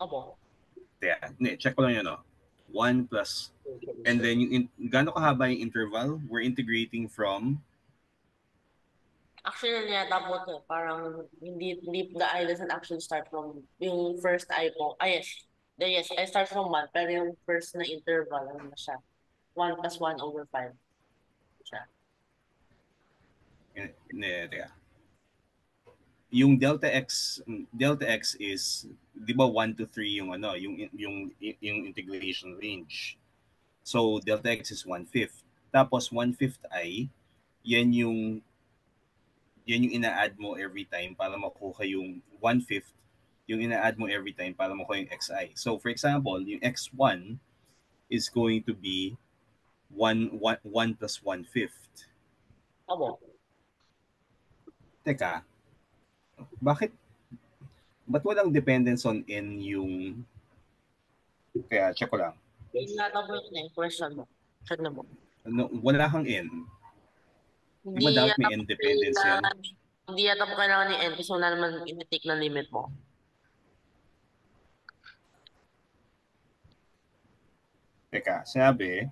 Opo. Check ko lang yun, 1 plus, and then yung gaano kahaba yung interval? We're integrating from? Actually, natapos ko. Parang hindi the I doesn't actually start from yung first I po. Yes. Yes, I start from 1, pero yung first na interval, ano na siya? 1 plus 1/5 siya. Teka. Yung delta x is, di ba 1 to 3 yung yung integration range. So delta x is 1/5. Tapos 1/5 ay yan yung ina-add mo every time para makuha yung 1/5, yung ina-add mo every time para makuha yung xi. So for example, yung x1 is going to be 1 plus 1/5. Opo. Teka, ba't walang dependence on n yung, kaya check ko lang. Yung natapos na yung question mo. Check na mo. No, wala kang n. Di ba dapat may n dependence yan? Hindi yata po kailangan ni n kasi wala naman in-take na limit mo. Teka, sabi,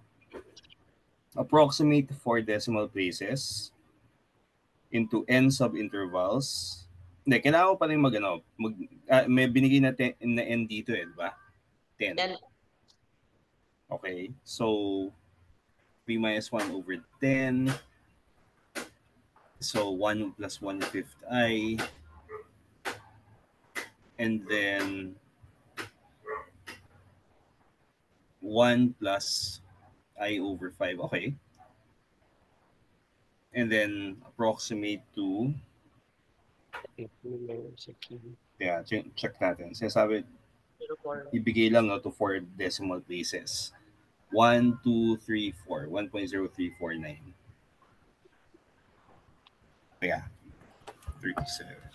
approximate 4 decimal places into n subintervals. Hindi, kailangan ko pa rin may binigay na n dito di ba? 10. Okay, so 3 minus 1 over 10. So 1 plus 1/5 I. And then 1 plus I over 5. Okay. And then approximate to, check natin. Sinasabi, ibigay lang to 4 decimal places. 1, 2, 3, 4. 1.0349. Kaya,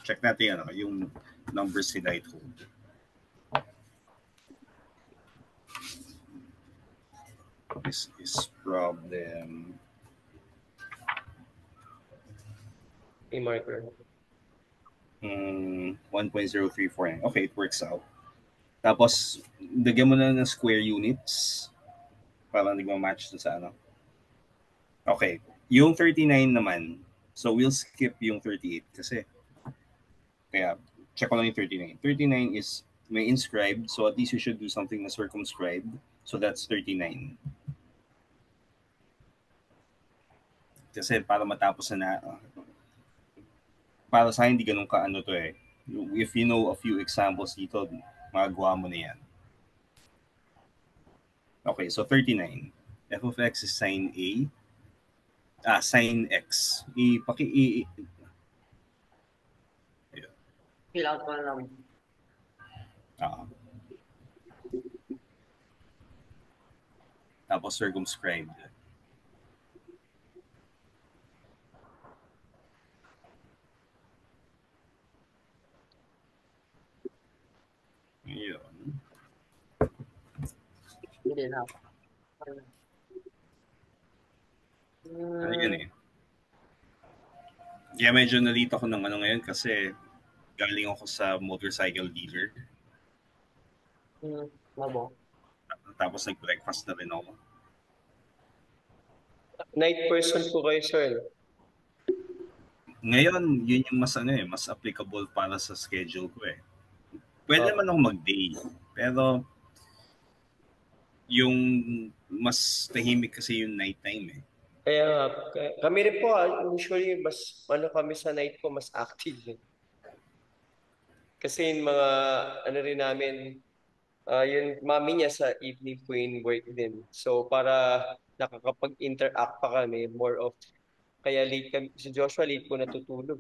check natin yung numbers ni Leithold. This is problem. marker. 1.0349. Okay, it works out. Tapos, dagyan mo na ng square units para hindi ma-match sa ano. Okay. Yung 39 naman, so we'll skip yung 38 kasi. Kaya, check ko lang yung 39. 39 is may inscribed, so at least you should do something na circumscribed. So that's 39. Kasi para matapos na para sa hindi ganun ka to If you know a few examples dito, magagawa mo na yan. Okay, so 39. F of x is sine A. Sine x. Fill out ko lang. Tapos circumscribed. Yun. Hindi na. Ayun Kaya medyo nalito ko ng ngayon kasi galing ako sa motorcycle dealer. Labo. Tapos nag-breakfast na rin ako. Night person po kayo, sir. Ngayon, yun yung mas applicable para sa schedule ko Pwede naman ako mag-day. Pero yung mas tahimik kasi yung nighttime Kaya kami rin po, usually mas kami sa night po mas active. Kasi yung mga rin namin, yung mami niya sa evening po in work din. So para nakakapag-interact pa kami, more of, kaya late kami, si Joshua late po natutulog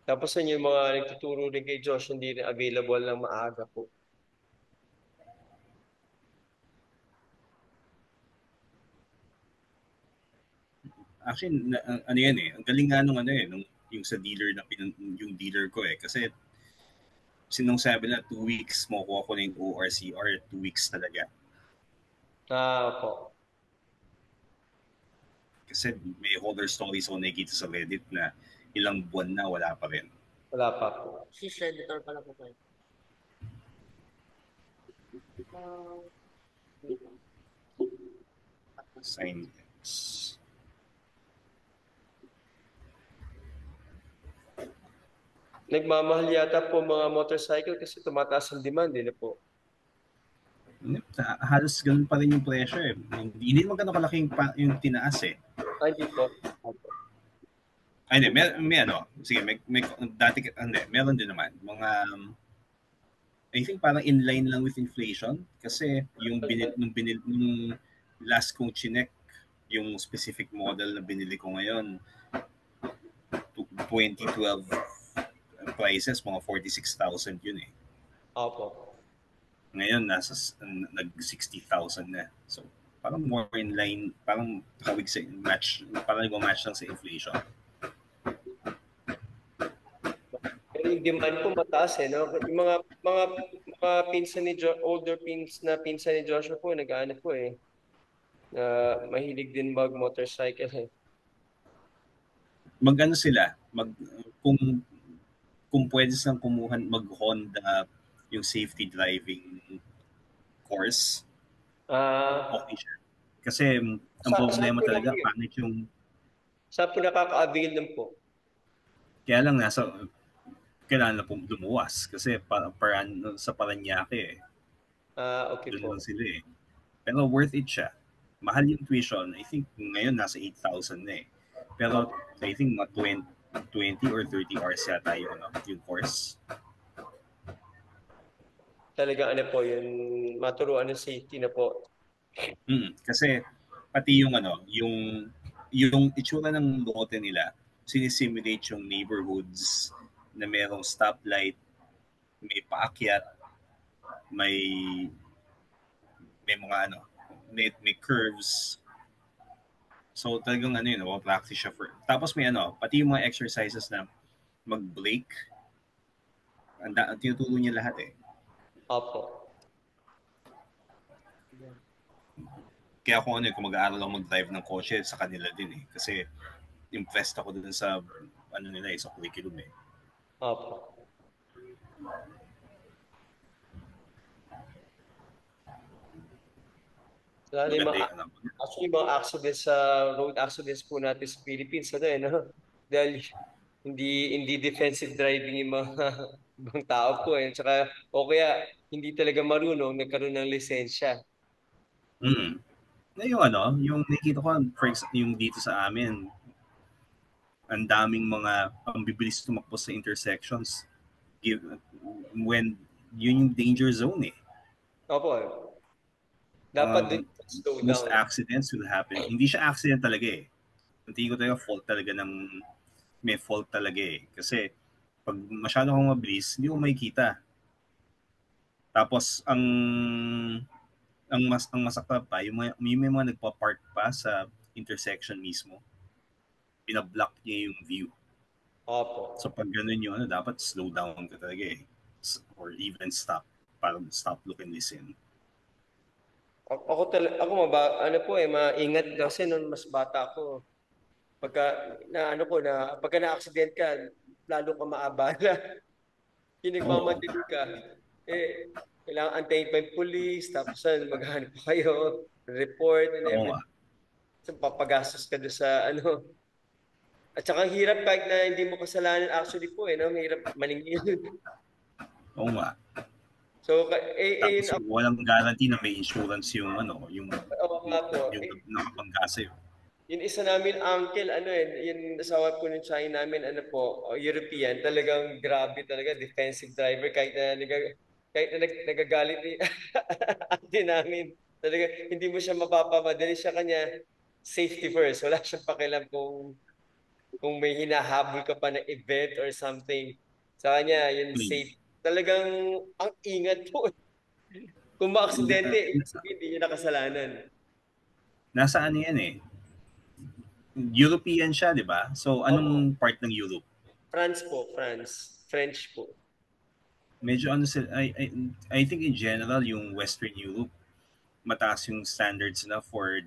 Tapos yung mga nagtuturo rin kay Josh, hindi rin available ng maaga po. Actually, ano yan ang galing nga nung yung sa dealer yung dealer ko kasi sinong sabi na 2 weeks makukuha ko na yung ORCR, 2 weeks talaga. Po. Kasi may horror stories ako nakikita sa Reddit na ilang buwan na wala pa rin. Wala pa po. Si Shredditor pala po kayo. Uh, wait lang. Sign X. Nagmamahal yata po mga motorcycle kasi tumataas ang demand, na po. Halos ganun pa rin yung presyo eh. Hindi naman ganun kalaking yung tinaas eh. Hindi po. Opo. Ay, hindi. May ano. Sige, dati, hindi. Meron din naman. Mga, I think parang in line lang with inflation. Kasi nung last kong chinek, yung specific model na binili ko ngayon, 2012 prices, mga 46,000 yun eh. Opo. Ngayon, nag 60,000 na. So, parang more in line, parang kawig sa match, parang nag-match lang sa inflation. Pero yung demand po mataas no? Yung mga pinsan ni older pinsan ni Joshua po, nag-ano po na mahilig din mag-motorcycle Mag-ano sila, kung pwede silang kumuha, mag-Honda yung safety driving course, Ah, okay siya. Kasi ang saan problema po talaga, lang pangit yung, saan po nakaka-avail nun po? kaya lang kailangan na lumuwas kasi sa Paranaque eh. Ah, okay Doon lang po. sila eh. Pero worth it siya. Mahal yung tuition. I think ngayon nasa 8,000 na eh. Pero Opo. I think mga 20 or 30 hours yata yung course. Talaga ano po, yung maturuan ng safety na po. Kasi pati yung itsura ng lote nila, sinisimulate yung neighborhoods na merong stoplight, may paakyat, may mga may curves. So talagang practice siya for. Tapos may pati yung mga exercises na mag-brake, ang tinuturo niya lahat eh. Opo. Kaya ako kung mag-aaral ako mag-drive ng kotse sa kanila din eh. Kasi impressed ako dun sa nila sa curriculum eh. Opo. Lalo yung Maganda mga, yung actually, mga accidents sa road accidents po natin sa Philippines, no? Dahil hindi defensive driving yung mga ibang tao po Tsaka, o kaya, hindi talaga marunong, nagkaroon ng lisensya. Na yung nakikita ko, for example, yung dito sa amin, ang daming mga pambibilis tumakbo sa intersections. When yun yung danger zone eh. Opo. Dapat Um, din slow most down. accidents will happen. Hindi siya accident talaga eh. Ang tingin ko talaga may fault talaga eh. Kasi pag masyado kang mabilis, hindi mo makikita. Tapos ang masakta pa, may mga nagpa-park pa sa intersection mismo. Pinablock niya yung view. So Opo. pag ganun dapat slow down ka talaga eh. Or even stop. Parang stop, look, and listen. Ako ano po maingat kasi nung mas bata ako. Pagka na-accident ka, lalo ka maabala. Yung Oo. nagmamadali ka, kailangan antayin pa yung police, tapos maghanap pa kayo, report and Oo nga. everything. So, papagastos ka doon sa At saka ang hirap kahit na hindi mo kasalanan actually po no? Mahirap maningil. Oo nga. So, Tapos yun ako, walang guarantee na may insurance ako nga po. yung nakabangga sa'yo. Yung isa namin uncle, yung asawa po ng China namin, European, talagang grabe talaga, defensive driver, kahit na nagagalit ni ate namin, talaga, hindi mo siya mapapamadali siya kanya, safety first, wala siyang pakialam kung may hinahabol ka pa na event or something. Sa kanya, yung Hmm. safe, talagang ang ingat po. Kung maaksidente, ibig sabihin, hindi niya nakasalanan. Nasa yan eh. European siya, di ba? So, Opo, anong part ng Europe? France po, France. French po. Medyo sila, I think in general, yung Western Europe, mataas yung standards na for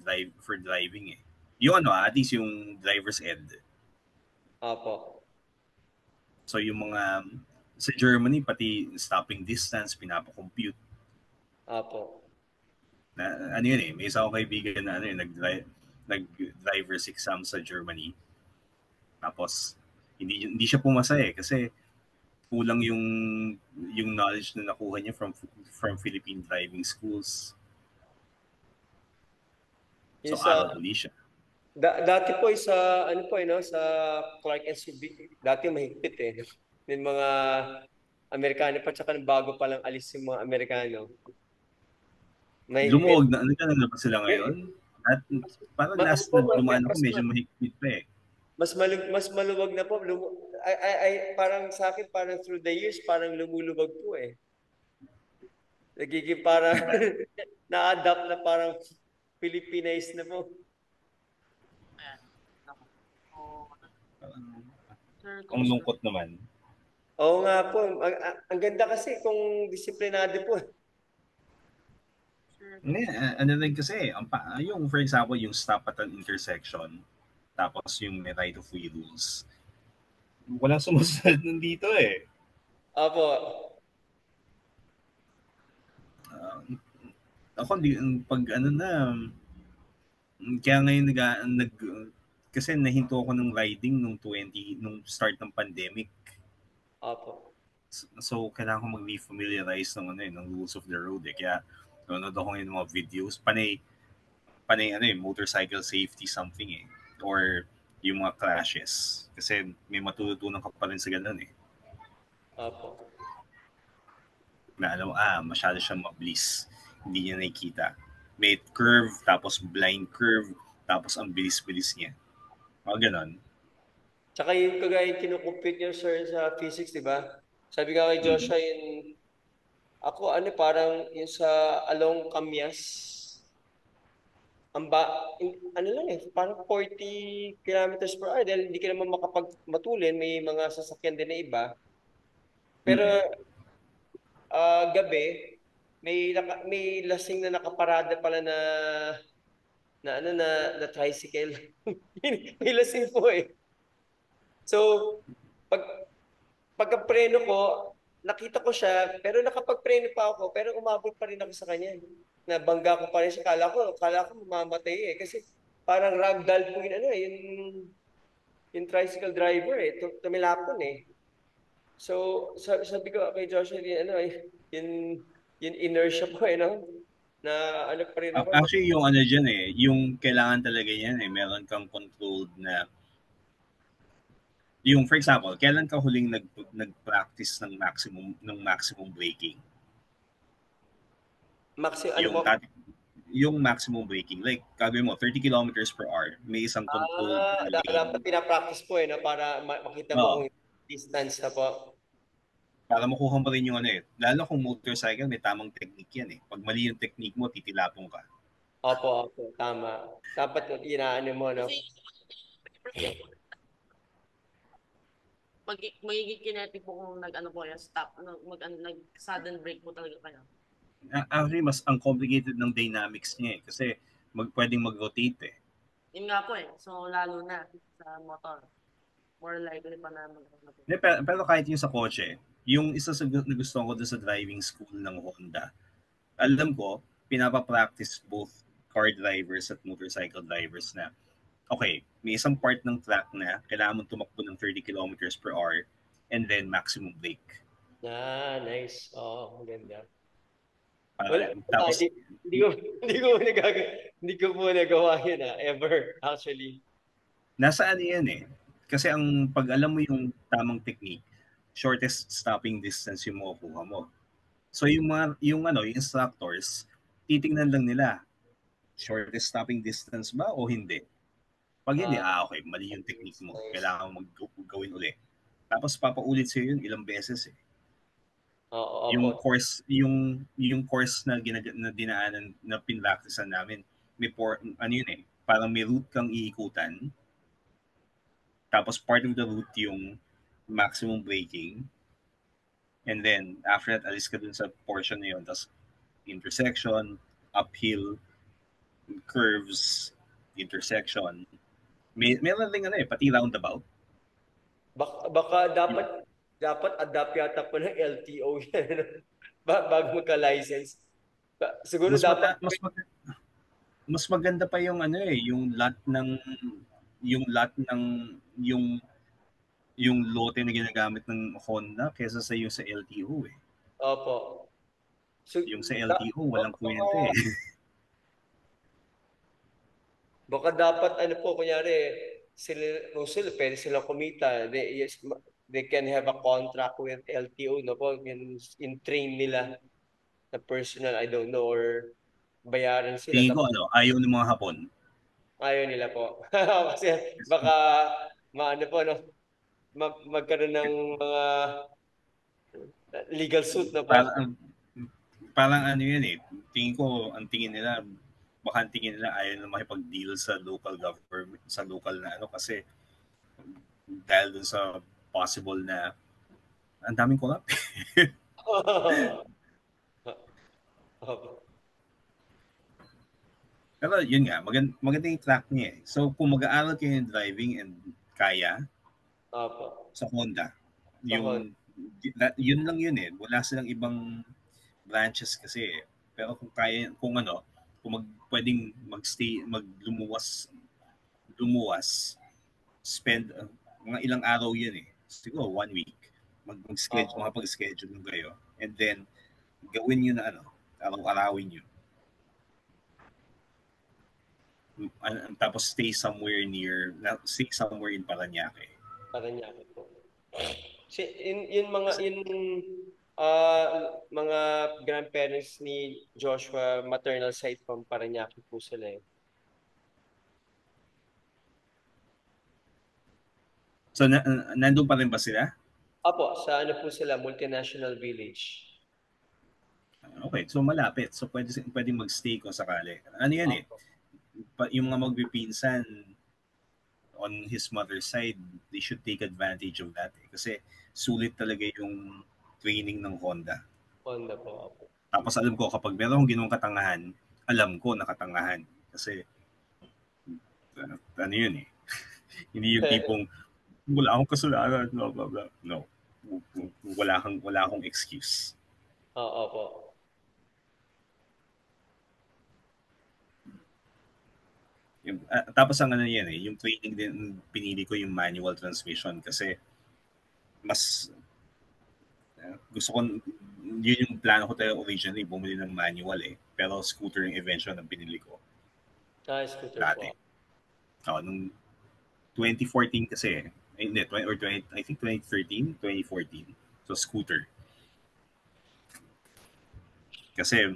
driving eh. Yung at least yung driver's ed. Opo. So yung mga sa Germany pati stopping distance pinapakompute Apo. na ano yun eh. May isa akong kaibigan na ano yun, nag-driver's exam sa Germany. Tapos hindi siya pumasa eh kasi kulang yung knowledge na nakuha niya from Philippine driving schools. Yung So sa aral uli siya. dati po sa ano po no sa Clark and Subic, dati mahigpit eh. May mga Amerikano pa tsaka ng bago pa lang alis yung mga Amerikano. Mahigpit. Lumuwag na ano na ba sila ngayon? Eh, At parang ano last po, na dumaan ako medyo mahigpit pa eh. mas maluwag na po. Ay, parang sa akin, parang through the years, parang lumuluwag po eh. Nagiging parang na-adapt na parang Philippinized na po. Ayan. Ako. So, sir, Ang kumusta? lungkot naman. Oo nga po. Ang ganda kasi kung disiplinado po. Sir, Hindi, ano rin kasi, yung for example, yung stop at an intersection, tapos yung may right of way rules, walang sumusunod nandito eh. Opo. Uh, ako, pag ano na, kaya ngayon kasi nahinto ako ng riding nung start ng pandemic. Opo. So, kailangan ko mag-refamiliarize ng rules of the road eh. Kaya, nanonood ako ngayon ng mga videos, panay ano eh, motorcycle safety something eh. Or yung mga crashes. Kasi may matututunan ka pa rin sa ganun eh. Opo. Na alam, masyado siyang mabilis. Hindi niya nakikita. May curve, tapos blind curve, tapos ang bilis-bilis niya. Mga ganon. Tsaka yung kagaya yung kinukumpute niyo, sir, sa physics, di ba? Sabi nga kay Mm. Joshua, ako, ano, parang yung sa along Kamyas, ano lang eh, parang 40 kilometers per hour dahil hindi ka naman makapagmatulin, may mga sasakyan din na iba. Pero Mm. gabi, may lasing na nakaparada pala na ano na tricycle. May lasing po eh. So, pag pagka-preno ko, nakita ko siya, pero nakapag-preno pa ako, pero umabot pa rin ako sa kanya. Nabangga ko pa rin siya. Kala ko mamamatay eh. Kasi parang ragdoll po yun, ano, yung tricycle driver eh. Tumilapon eh. So, sabi ko kay Joshua, ano, yung, yung inertia po eh, no? Na ano pa rin ako. Actually, yung ano dyan eh, yung kailangan talaga yan eh, meron kang controlled na, yung for example, kailan ka huling nag-practice ng maximum braking? Maxi, ano po? Yung yung maximum braking, like, sabi mo, 30 kilometers per hour, may isang controlled Dapat lane. pinapractice po eh, no? Para makita mo Oo, kung distance na po. para makuha mo rin yung ano eh. Lalo kung motorcycle, may tamang technique yan eh. Pag mali yung technique mo, titilapong ka. Opo, tama. Dapat inaano mo, no? kasi magiging kinetic po kung nag-ano po yan, stop, nag-sudden break po talaga kayo. Actually, mas ang complicated ng dynamics niya eh. Kasi pwedeng mag-rotate eh. Yun nga po eh. So, lalo na sa motor. More likely pa na mag-ano po. Pero kahit yung sa kotse, yung isa sa nagustuhan ko doon sa driving school ng Honda, alam ko, pinapapractice both car drivers at motorcycle drivers na, okay, may isang part ng track na kailangan mo tumakbo ng 30 kilometers per hour and then maximum brake. Nice. Oo, maganda. Wala, wala, Tapos, hindi ko, hindi ko po nagawa yun, ever, actually. nasa ano yan eh. Kasi pag alam mo yung tamang technique, shortest stopping distance yung makukuha mo. So yung instructors, titingnan lang nila, shortest stopping distance ba o hindi? Pag hindi, Ah, okay, mali yung technique nice, mo. nice. Kailangan mo gawin uli. Tapos papaulit sa'yo yun ilang beses eh. Oo, Yung opo. course, yung course na dinaanan na pinracticean namin, ano yun eh, parang may route kang iikutan, tapos part of the route yung maximum braking, and then after that, alis ka dun sa portion na yun, tapos intersection, uphill, curves, intersection. Meron din ano eh, pati roundabout. Baka dapat, Dapat adapt yata po ng LTO yan. Bago magka-license. Siguro Mas dapat mata, mas maganda pa yung ano eh, yung lot ng yung yung lote na ginagamit ng Honda kaysa sa yung sa LTO eh. opo. So, Yung sa da, LTO walang baka, kwenta eh. baka dapat ano po, kunyari, sila, kung sila, pwede silang kumita. Yes, they can have a contract with LTO, no po, in train nila na personal, I don't know, or bayaran sila. Tingin ko Tapos ano, ayaw ng mga Hapon. ayaw nila po. Kasi baka, maano po, no, magkaroon ng mga legal suit na po. Parang parang ano yun eh. Tingin ko ang tingin nila baka ang tingin nila ayaw na makipag-deal sa local government sa local na ano kasi dahil dun sa possible na ang daming corrupt. Opo. Pero yun nga, maganda yung track niya eh. So kung mag-aaral kayo ng driving and kaya Opo. sa Honda, Sa Honda. yun lang yun eh. Wala silang ibang branches kasi eh. Pero kung kaya, kung ano, kung pwedeng magstay, lumuwas, spend mga ilang araw yun eh. Siguro 1 week. Opo. Makapag-schedule nyo kayo. And then, gawin nyo na ano, araw-arawin nyo. Tapos stay somewhere in Paranaque. Paranaque po. Yun mga, Kasi, mga grandparents ni Joshua, maternal side from Paranaque po sila eh. so, nandun pa rin ba sila? Apo, sa ano po sila, multinational village. Okay, so malapit. So, pwede mag-stay kung sakali. Ano yan eh, Apo. yung mga magpipinsan on his mother's side, they should take advantage of that eh. Kasi sulit talaga yung training ng Honda. Honda po, apo. Tapos alam ko kapag meron akong ginawang katangahan, alam ko na katangahan. Kasi ano yun eh. Hindi yung tipong wala akong kasalanan, blah, blah, blah. No. Wala akong excuse. Oo po. Tapos ang ano yan eh, yung training din, pinili ko yung manual transmission kasi mas gusto ko, yun yung plano ko tayo originally, bumili ng manual eh. Pero scooter yung eventual na pinili ko Scooter dati. po. Nung 2014 kasi eh. Hindi, 20, or 20, I think 2013, 2014. So, scooter. Kasi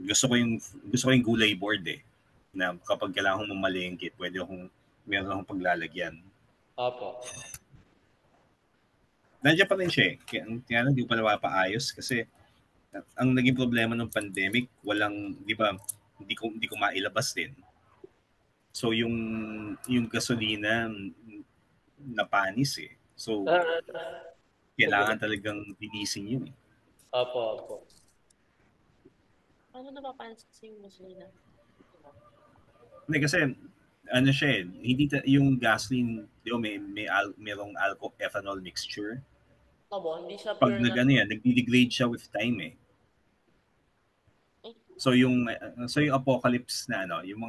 gusto ko yung gulay board eh. Na kapag kailangan kong mamalengke, meron akong paglalagyan. Apo. Nandiyan pa rin siya eh. Kaya hindi ko pa napapaayos kasi ang naging problema ng pandemic, di ba, hindi ko mailabas din. So yung gasolina napanis eh. So kailangan talagang linisin yun eh. Apo, apo. Paano napapansin mo sila? Hindi kasi ano siya eh, hindi yung gasoline, di ba, merong ethanol mixture. Opo, hindi siya Pag pure na, nagde-degrade siya with time eh. eh, So yung apocalypse na ano, yung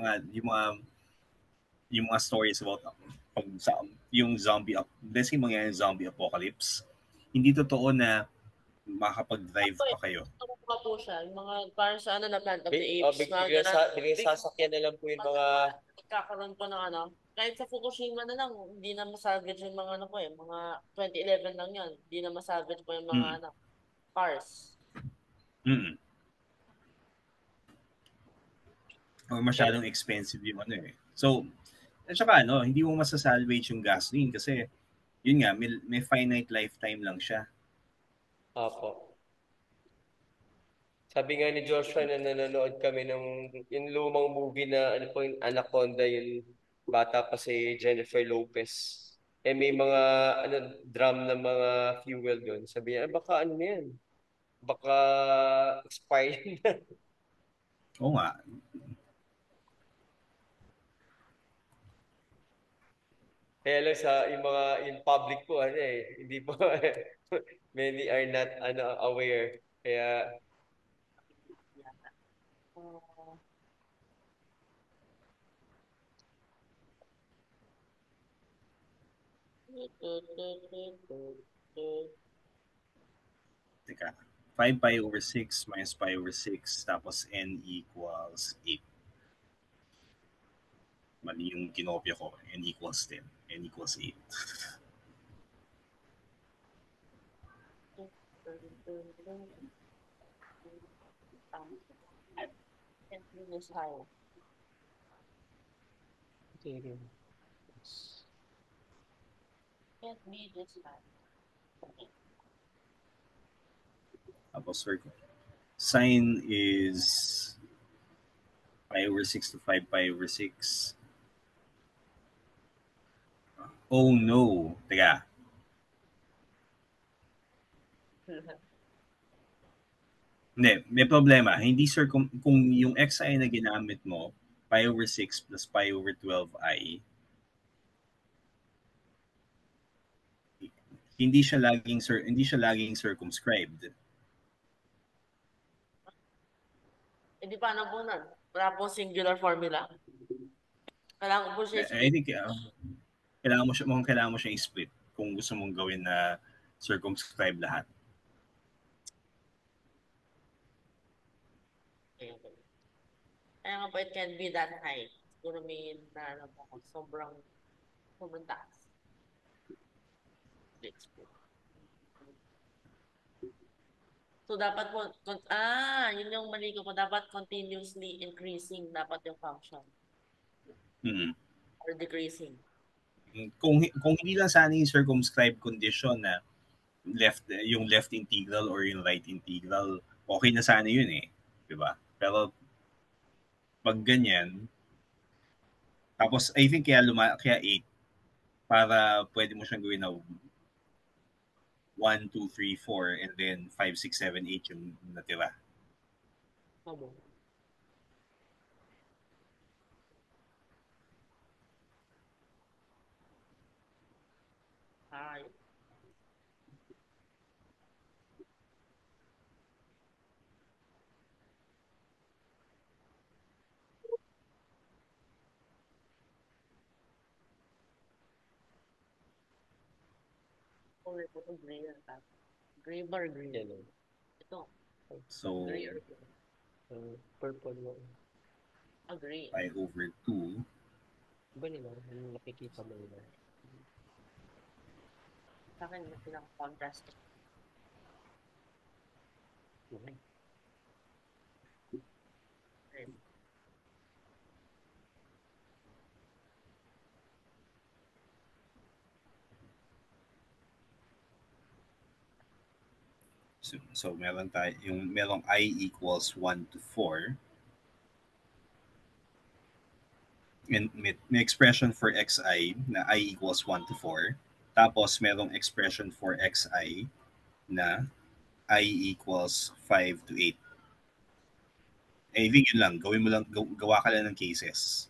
mga stories about yung let's say mangyayari zombie apocalypse, hindi totoo na makakapag-drive ito eh, pa kayo. pa po siya, yung mga, parang sa ano na Planet of the Apes, mga Biglang, ganun, biglang big, sasakyan na lang po yung mga, magkakaroon po ng ano, kahit sa Fukushima na lang, hindi na masalvage yung mga ano po eh, mga 2011 lang yun, hindi na masalvage po yung mga Mm. ano, cars. Mm. Or kaya, masyadong expensive yung ano eh. So, at saka ano, hindi mo masasalvage yung gasoline kasi yun nga, may finite lifetime lang siya. apo. Sabi nga ni Joshua na nanonood kami ng yung lumang movie na ano po yung Anaconda, yung bata pa si Jennifer Lopez. Eh may mga ano drum na mga fuel doon. Sabi niya, baka ano na yan? Baka expired na." Oo nga. Kaya lang sa yung mga in public po ano eh, hindi po many are not aware. Kaya Yata. Oh, Teka. 5 pi over 6 minus pi over 6 tapos n equals 8. Mali yung kinopya ko. N equals 10. N equals 8. I can't do this high. Can't be this high. Tapos circle. Sine is pi over 6 to 5 pi over 6. Oh no. Teka. Hindi, may problema. Hindi kung yung xi na ginamit mo, pi over 6 plus pi over 12i, hindi siya laging circumscribed. Hindi paano po nun? Wala po singular formula. Kailangan po siya I split. think kailangan mo siya i-split kung gusto mong gawin na circumscribe lahat. Okay, okay. Kaya nga po, it can be that high. Siguro may naano po ako. Sobrang taas. Let's go. So, dapat po, yun yung mali ko po. Dapat continuously increasing dapat yung function Mm. or decreasing. Kung hindi lang sana yung circumscribe condition na yung left integral or yung right integral, okay na sana yun eh. 'Di ba? Pero pag ganyan, tapos I think kaya 8 para pwede mo siyang gawin na 1, 2, 3, 4 and then 5, 6, 7, 8 yung natira. Obo. Ay. Okay po ito, gray or black. Gray ba or green? yan Ito, So gray or green? purple mo. Gray. pi over 2 Iba nila, yung nakikita mo nila. Sa akin, mas pinaka-contrast. Okay. Gray. so merong I equals 1 to 4 and may expression for xi na I equals 1 to 4. Tapos merong expression for xi na I equals 5 to 8. I think yun lang. Gawin mo lang, gawa ka lang ng cases.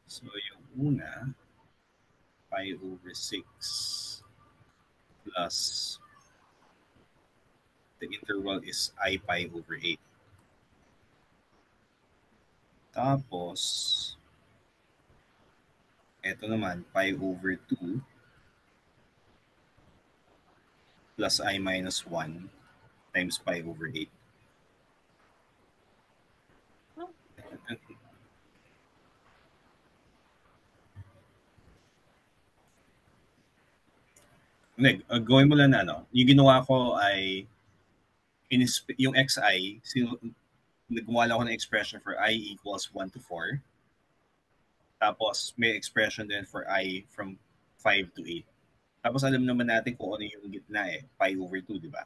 So yung una, pi over 6 plus the interval is I pi over 8. Tapos, eto naman, pi over 2 plus I minus 1 times pi over 8. Gawin mo lang na ano. Yung ginawa ko ay yung xi, gumawa lang ako ng expression for I equals 1 to 4. Tapos may expression din for I from 5 to 8. Tapos alam naman natin kung ano yung gitna eh, pi over 2, di ba?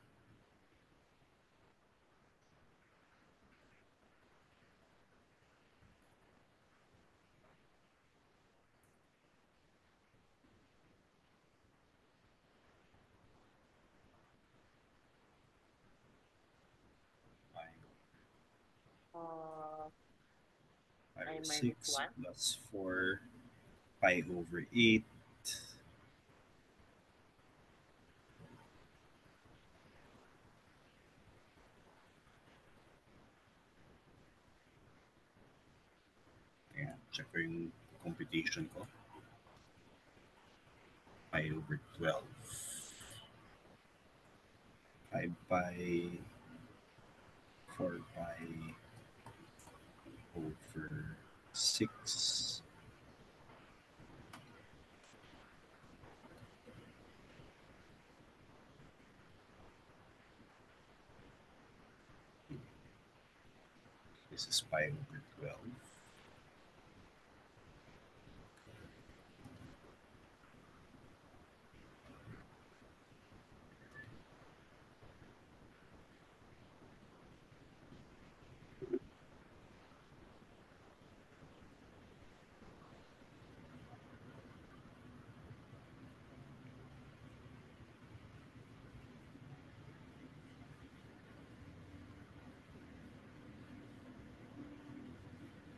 Pi. Pi I over minus 6 1. plus 4 pi over 8. Ayan, check ko yung computation ko. Pi over 12. 5 pi 4 pi over 6. This is pi over 12.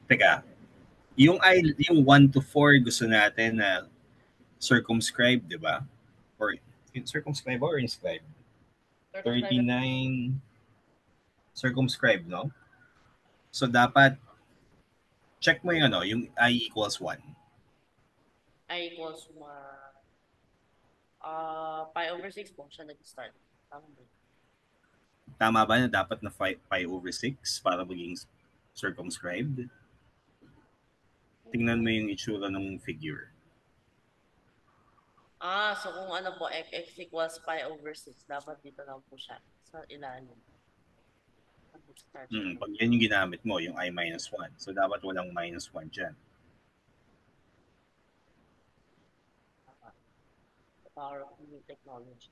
Teka, yung 1 to 4 gusto natin na circumscribe, di ba? Or circumscribe or inscribe? Circumscribe 39 circumscribe, no? So dapat check mo yung ano, yung I equals 1. I equals pi over 6 po siya nag-start. Tama ba? Tama ba na dapat na pi over 6 para maging circumscribed? Tingnan mo yung itsura ng figure. So kung ano po, x equals pi over 6, dapat dito lang po siya sa ilalim. Start siya. Pag yan yung ginamit mo, yung I minus 1. So dapat walang minus 1 dyan. The power of new technology.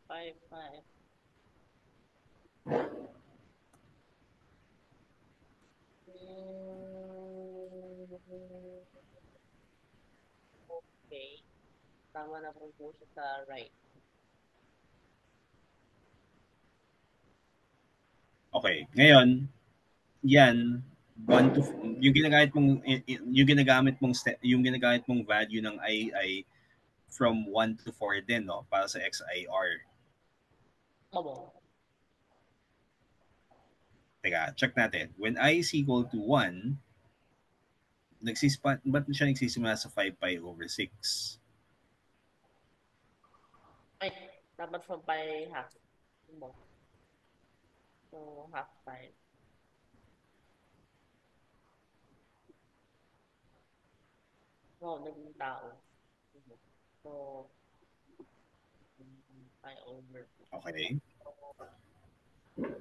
5, 5. Okay. Tama na po siya sa right. Okay, ngayon, yan, 1 to, yung ginagamit mong value ng I ay from 1 to 4 din, no? Para sa XIR. Opo. Teka, check natin. When I is equal to 1, ba't siya nagsisimula sa 5 pi over 6? Ay, dapat from pi half. Opo. So, half pi. No, naging tao. So, pi over. Okay.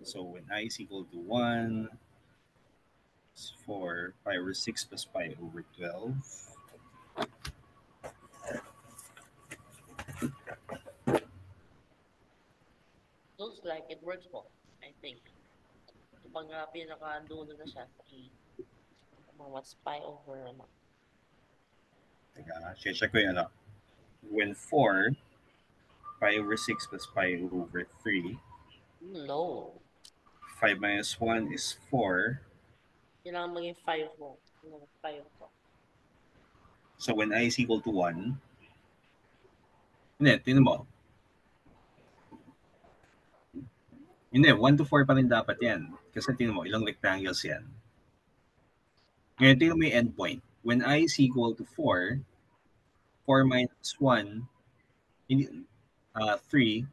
So when I is equal to 1, it's 4 pi over 6 plus pi over 12. Looks like it works po, I think. Pag pinaka-dulo na siya, what's pi over ano? Teka, check ko yung ano. When 4 pi over 6 plus pi over 3, No. 5 minus 1 is 4. Kailangan maging 5 mo. 5 po. So when I is equal to 1, hindi, tinan mo. Hindi, 1 to 4 pa rin dapat yan. Kasi tinan mo, ilang rectangles yan. Ngayon, tingnan mo yung endpoint. When I is equal to 4, 4 minus 1, 3,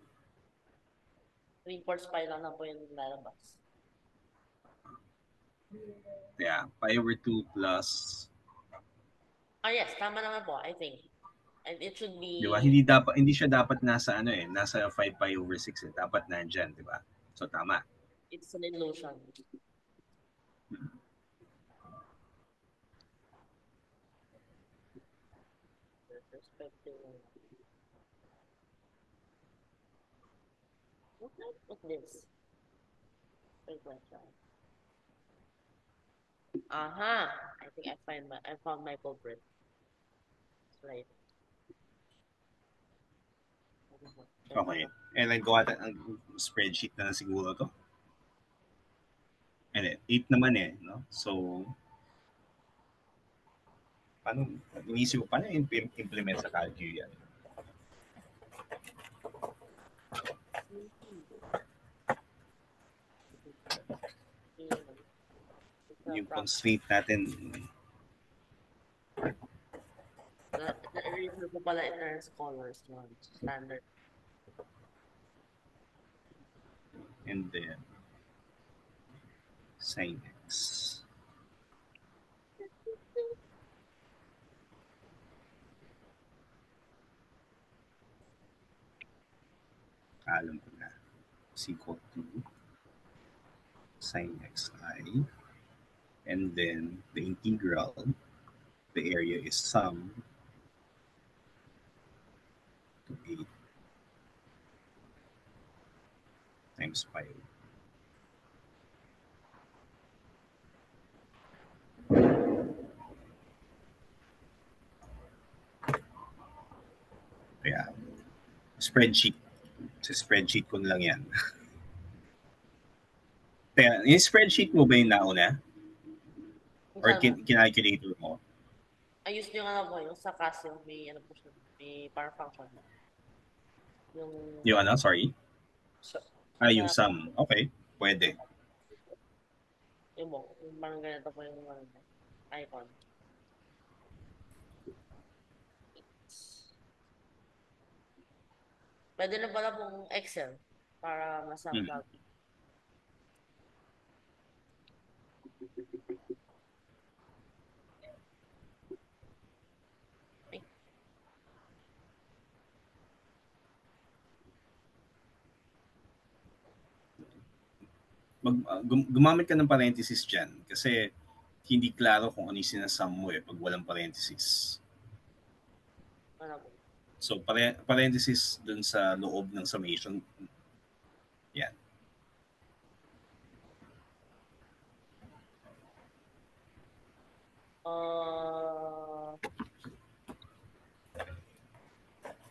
3/4 pi lang na po yung lalabas. yeah, pi over 2 plus, Yes, tama naman po, I think. And it should be... di ba? Hindi siya dapat nasa ano eh, nasa 5 pi over 6 eh. Dapat nandiyan, di ba? So tama. It's an illusion. Perspective. What's this? Wait, Aha! I think I found my culprit. Right. Okay. And then gawa ang spreadsheet na siguro to. And 8 naman eh, no? So, paano, inisip ko, paano implement sa calcu yan? Yung constraint natin, Na-eraser ko pala in scholars yun. Standard. and then sin x. Alam ko na. Is equal to sin xi. And then the integral, the area is sum to 8 times pi. Kaya, spreadsheet. Sa spreadsheet ko na lang yan. Kaya, yung spreadsheet mo ba yung nauna? Or Saan? kinalculator mo? Ayos yung ano po, yung sa Casio, may ano po siya, may power function. Yung Yung ano, sorry? Sa, Yung sa sum. Okay, pwede. yung parang ganito po yung ano, icon. Pwede na pala pong Excel para Hmm. masama. Ay, Gumamit ka ng parenthesis dyan kasi hindi klaro kung ano yung sinasum mo pag walang parenthesis. ano po. So, parenthesis dun sa loob ng summation. Yan.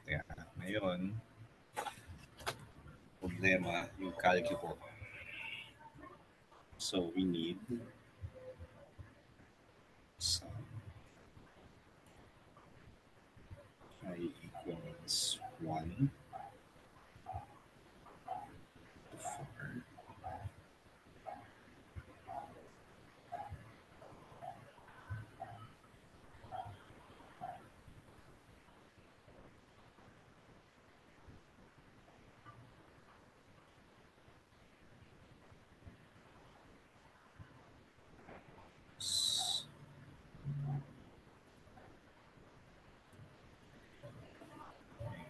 Kaya, ngayon, problema yung calcu ko. So, we need sum I equals 1 to 4.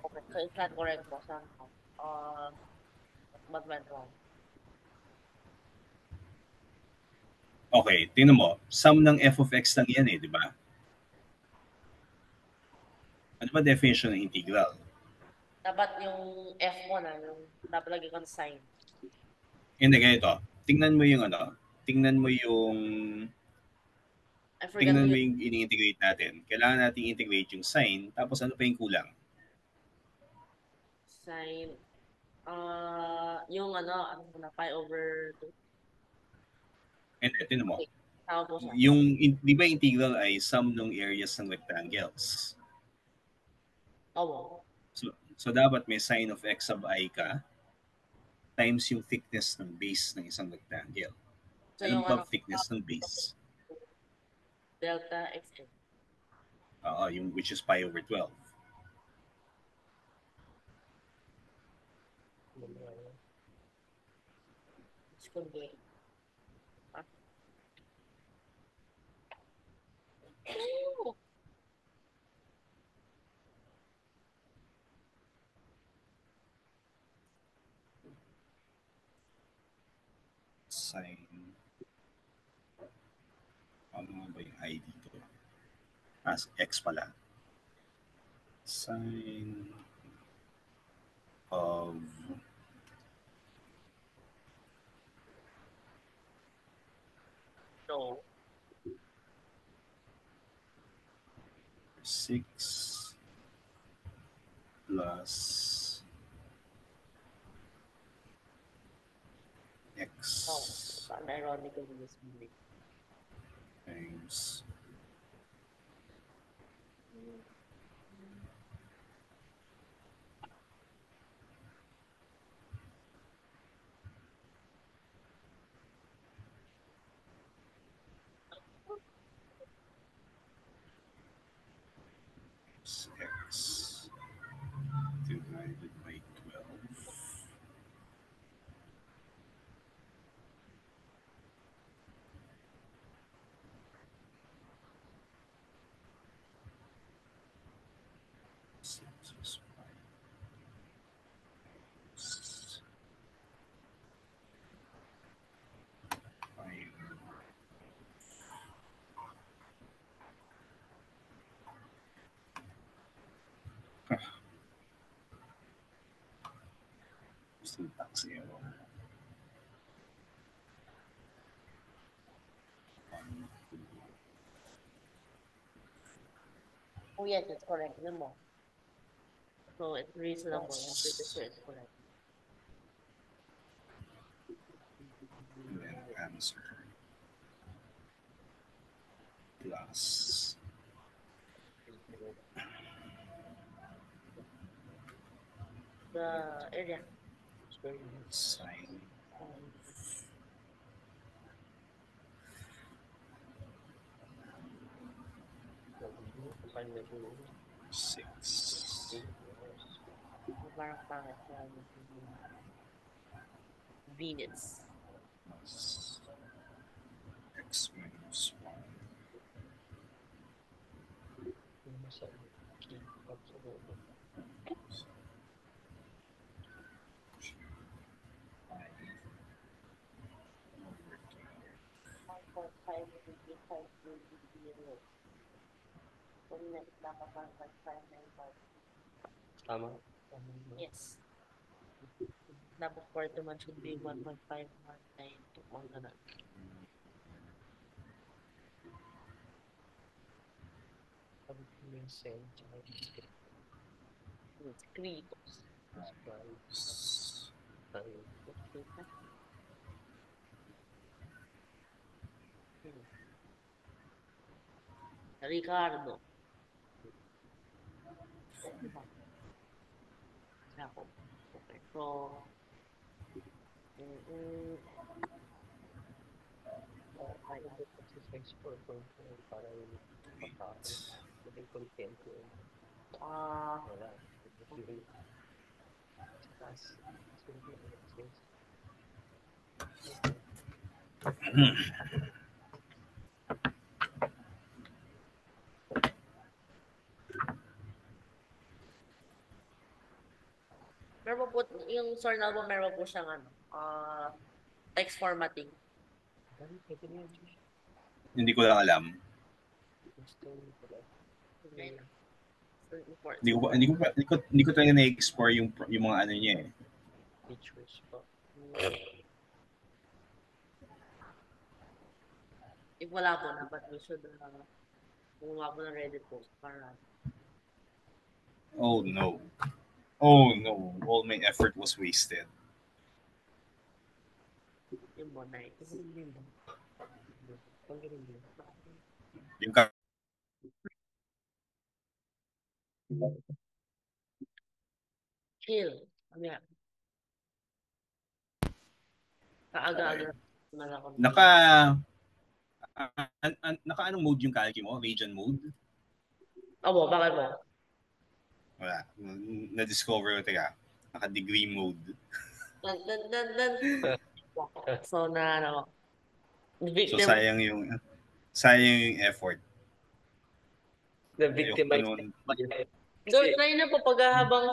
Okay, so it's not correct po somehow. What went wrong? Okay, tingnan mo. Sum ng f of x lang yan di ba? Ano ba definition ng integral? Dapat yung F mo na, yung dapat lagi kang sign. Hindi, ganito. Tingnan mo yung ano, tingnan mo yung I forgot tingnan mo yung yung ini-integrate natin. Kailangan natin integrate yung sign, tapos ano pa yung kulang? sign. Yung ano na, pi over 2. And tingnan mo, Okay, tama po siya. yung, di ba integral ay sum ng areas ng rectangles? Oo. So dapat may sign of x sub I ka times yung thickness ng base ng isang rectangle. So Ano yung ba ano, thickness ng base? delta xn. Yung which is pi over 12. It's convert. Ah. Ooh! Sin, ano nga ba yung I dito? X pala. Sin of No. 6 plus No. x Saan ironically this movie. times x divided by 12. Six is 5. Still tax error. Oh yes, it's correct. Yun mo. So it's reasonable. I'm pretty Plus, sure it's correct. and then answer plus The area. sine Um, 6 parang pangit na Venus. plus x minus 1 over 1.5 degree, 5 degree, 0. So next, dapat 1.595. Tama? Yes. Dapat quarter man should be 1.519 to all na. Escritos. times Ricardo. Diba? Ako. Okay. So, mm, ah, meron po, yung Sorn album, meron po siyang ano, text formatting. Hindi ko lang alam. Right? So, important. Hindi ko talaga na-explore yung mga ano niya eh. If wala po na, but we should, gumawa po ng Reddit post para Oh no. Oh no. All my effort was wasted. yung bonay. Yung ka- Chill. Ano yan? Kaaga-aga naman ako. naka naka anong mode yung calci mo? Region mode? Abo, bakit mo? Wala. Na-discover ko, teka. Naka degree mode. Dan. So, ano, So victim. sayang yung effort. Ayoko pa Na-victimize noon. ba yun? So, Kasi, try na po pag habang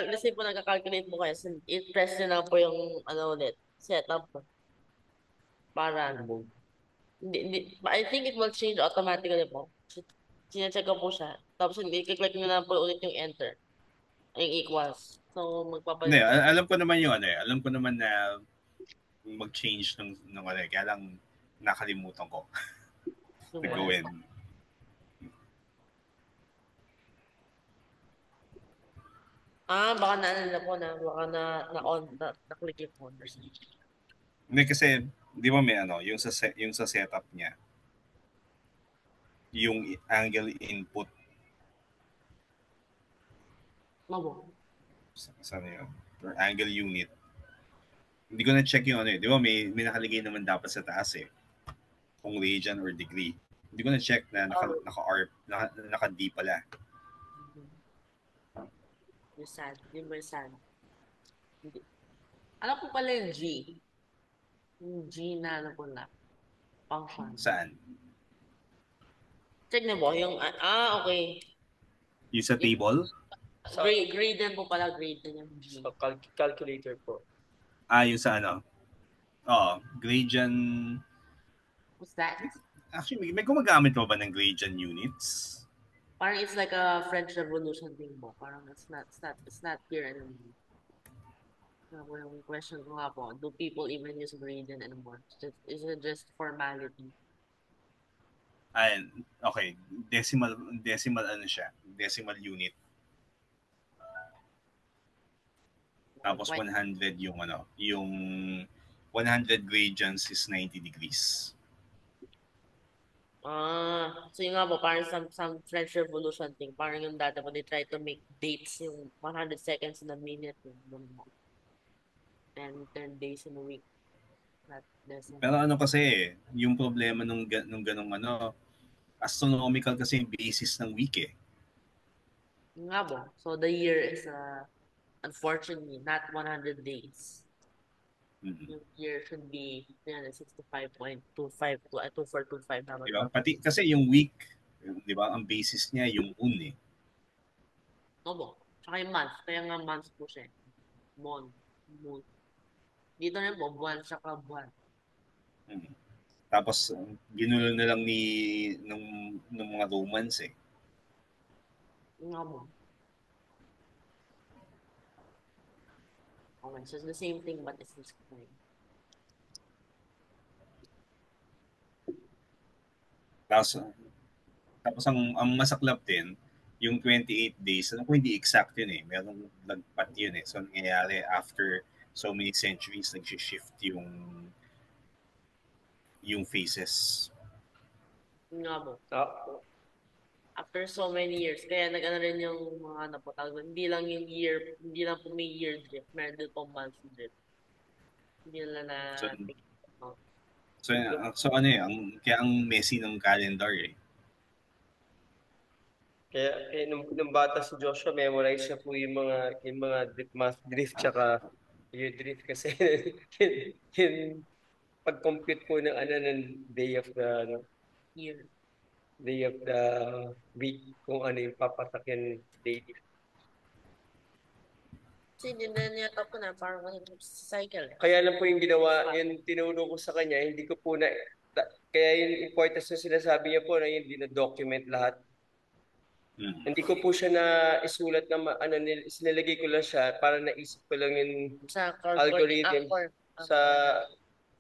let's say po nagka-calculate mo kayo, i-press nyo na po yung, ano ulit, setup po. Para, ano, I think it will change automatically po. Sinecheck ko po siya. Tapos, i-click nyo na po ulit yung enter. Yung equals. So, Hindi, magpapalit po siya. alam ko naman yung ano eh. Alam ko naman na mag-change ng ano eh. Kaya lang nakalimutan ko Yung na bonus. gawin. Baka na ano na po na, baka na-on, na-click yung on or something. Hindi kasi, di ba may ano, yung sa setup niya, yung angle input, Mabo. saan yun? Or angle unit. Hindi ko na-check yung ano eh. Di ba may nakalagay naman dapat sa taas eh. Kung radian or degree. Hindi ko na-check na Oh, naka-ARP, naka-D pala. yung sad. Yung may sad. Hindi. Alam ko pala yung G. Yung G na ano ko na. Function. Saan? Check niyo po, yung, okay. Yung sa Yung table? Sa, grade din po pala, grade din yung G. sa calculator po. Yung sa ano? Oo, gradient. What's that? Actually, may gumagamit pa ba ng gradient units? Parang it's like a French Revolution thing po. Parang it's not clear anymore. Yung question ko nga po, do people even use gradient anymore? Is it just formality? Okay, decimal ano siya? Decimal unit. Tapos Why? 100 yung ano, yung 100 gradients is 90 degrees. So yung nga po, parang some French Revolution thing. Parang yung data po, they try to make dates yung 100 seconds in a minute. Yung 10 days in a week. Not Pero decimal. ano kasi, yung problema nung ganong ano, astronomical kasi yung basis ng week eh. Yung nga po. So the year is, unfortunately, not 100 days. Mm-hmm. Yung year should be 365.25 to 2425 dapat Diba? ba? Pati kasi yung week, di ba, ang basis niya yung moon eh. No po. Tsaka yung month. Kaya nga month po siya. Mon. Moon. Dito rin po, buwan tsaka buwan. Mm-hmm. Tapos, ginulo na lang nung mga Romans eh. Yung nga po. Okay, so it's the same thing but it's explained. Tapos, tapos ang masaklap din, yung 28 days, ano ko hindi exact yun eh. Merong lagpat yun eh. So, nangyayari after so many centuries, nag-shift yung phases. Yung nga po. Ah, After so many years, kaya nag-ano rin yung mga napatawag. Hindi lang yung year, hindi lang po may year drift. Meron din po month drift. Hindi nila na So, take out. so ano eh, kaya ang messy ng calendar eh. kaya nung bata si Joshua, memorize siya po yung mga math drift tsaka year drift kasi yung pag-compute po ng ano ng day of the ano, Year. day of the week kung ano yung papatak yung daily. Kasi hindi na niya ko na parang cycle eh. Kaya lang po yung ginawa, yung tinuro ko sa kanya, hindi ko po kaya yung importance na sinasabi niya po na hindi na document lahat. Mm. Hindi ko po siya na isulat na sinilagay ko lang siya para naisip ko lang yung Sa cardboard, algorithm Anchor. sa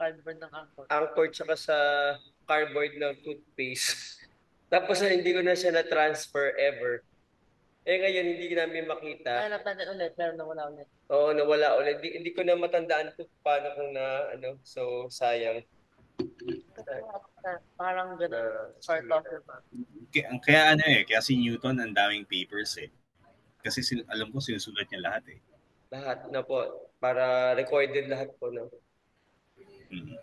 Cardboard ng Anchor. Anchor tsaka sa cardboard ng toothpaste. Tapos hindi ko na siya na-transfer ever. Eh ngayon, hindi ko namin makita. Ay, natansin ulit, pero nawala ulit. Oo, nawala ulit. Hindi ko na matandaan kung paano kung so sayang. Parang ganun. Na, Sort of. Diba? Kaya ano eh, kaya si Newton ang daming papers eh. Kasi alam ko sinusulat niya lahat eh. lahat na po. Para recorded lahat po. No? Mm.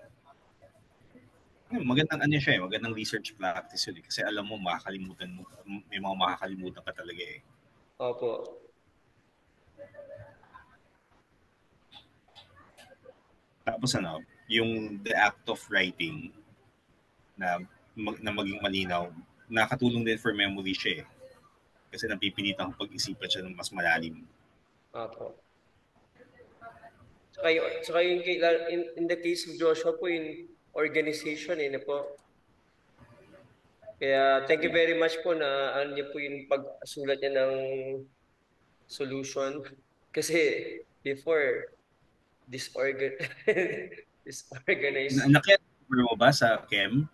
Magandang ano siya eh, magandang research practice yun eh. Kasi alam mo, makakalimutan mo, may mga makakalimutan ka talaga eh. Opo. Tapos ano, yung the act of writing na, na maging malinaw, nakatulong din for memory siya eh. Kasi napipilitan kang pag-isipan siya ng mas malalim. Opo. Saka yung in the case of Joshua po, yung organization na po. Kaya thank you very much po na ano niyo po yung pagsulat niya ng solution. Kasi before, disorgan disorganized. Nakita mo ba sa Chem?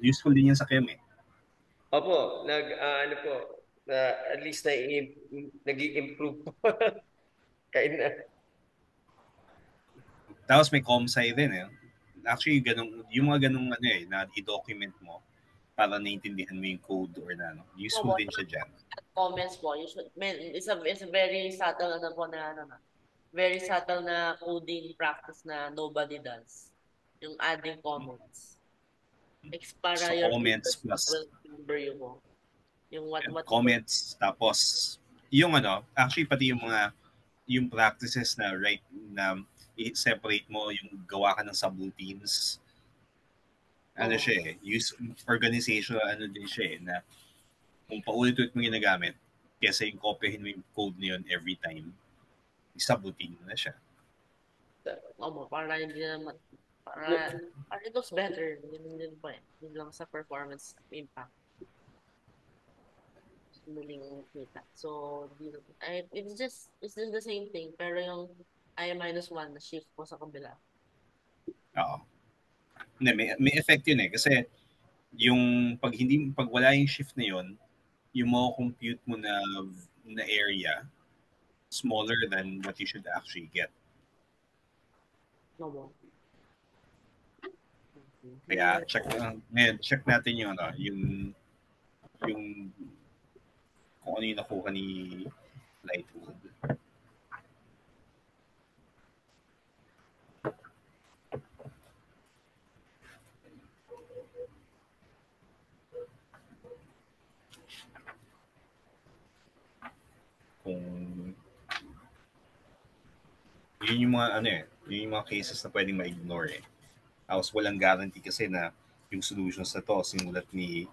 Useful din yan sa Chem eh. Opo, ano po, at least nag-i-improve po. Kain na. Tapos may comsci din eh. Actually, yung mga ganung ano eh, na i-document mo para naintindihan mo yung code or na ano. No Useful po, din siya dyan. comments po, you should, man, it's a very subtle ano po na ano na, very subtle na coding practice na nobody does. Yung adding comments. Para So, your comments tutors plus will remember you po. Yung what work. comments. Tapos, yung ano, actually pati yung practices na right na i-separate mo yung gawa ka ng subroutines. Ano Oo. siya eh, organizational ano din siya eh, na kung paulit-ulit mo ginagamit, kesa yung kopyahin mo yung code na yun every time, subroutine mo na siya. Opo, para hindi naman, para it looks better. Yun din po eh. Yun lang sa performance impact. Muling kita. So, it's just the same thing. Pero yung I-1 na shift po sa kabila. Oo. Hindi, may effect yun eh. Kasi pag wala yung shift na yun, yung compute mo na area smaller than what you should actually get. No mo. Kaya check natin yung yung kung ano yung nakuha ni Leithold. Kung yun yung mga ano eh, yun yung mga cases na pwedeng ma-ignore eh. Tapos walang guarantee kasi na yung solutions na to sinulat ni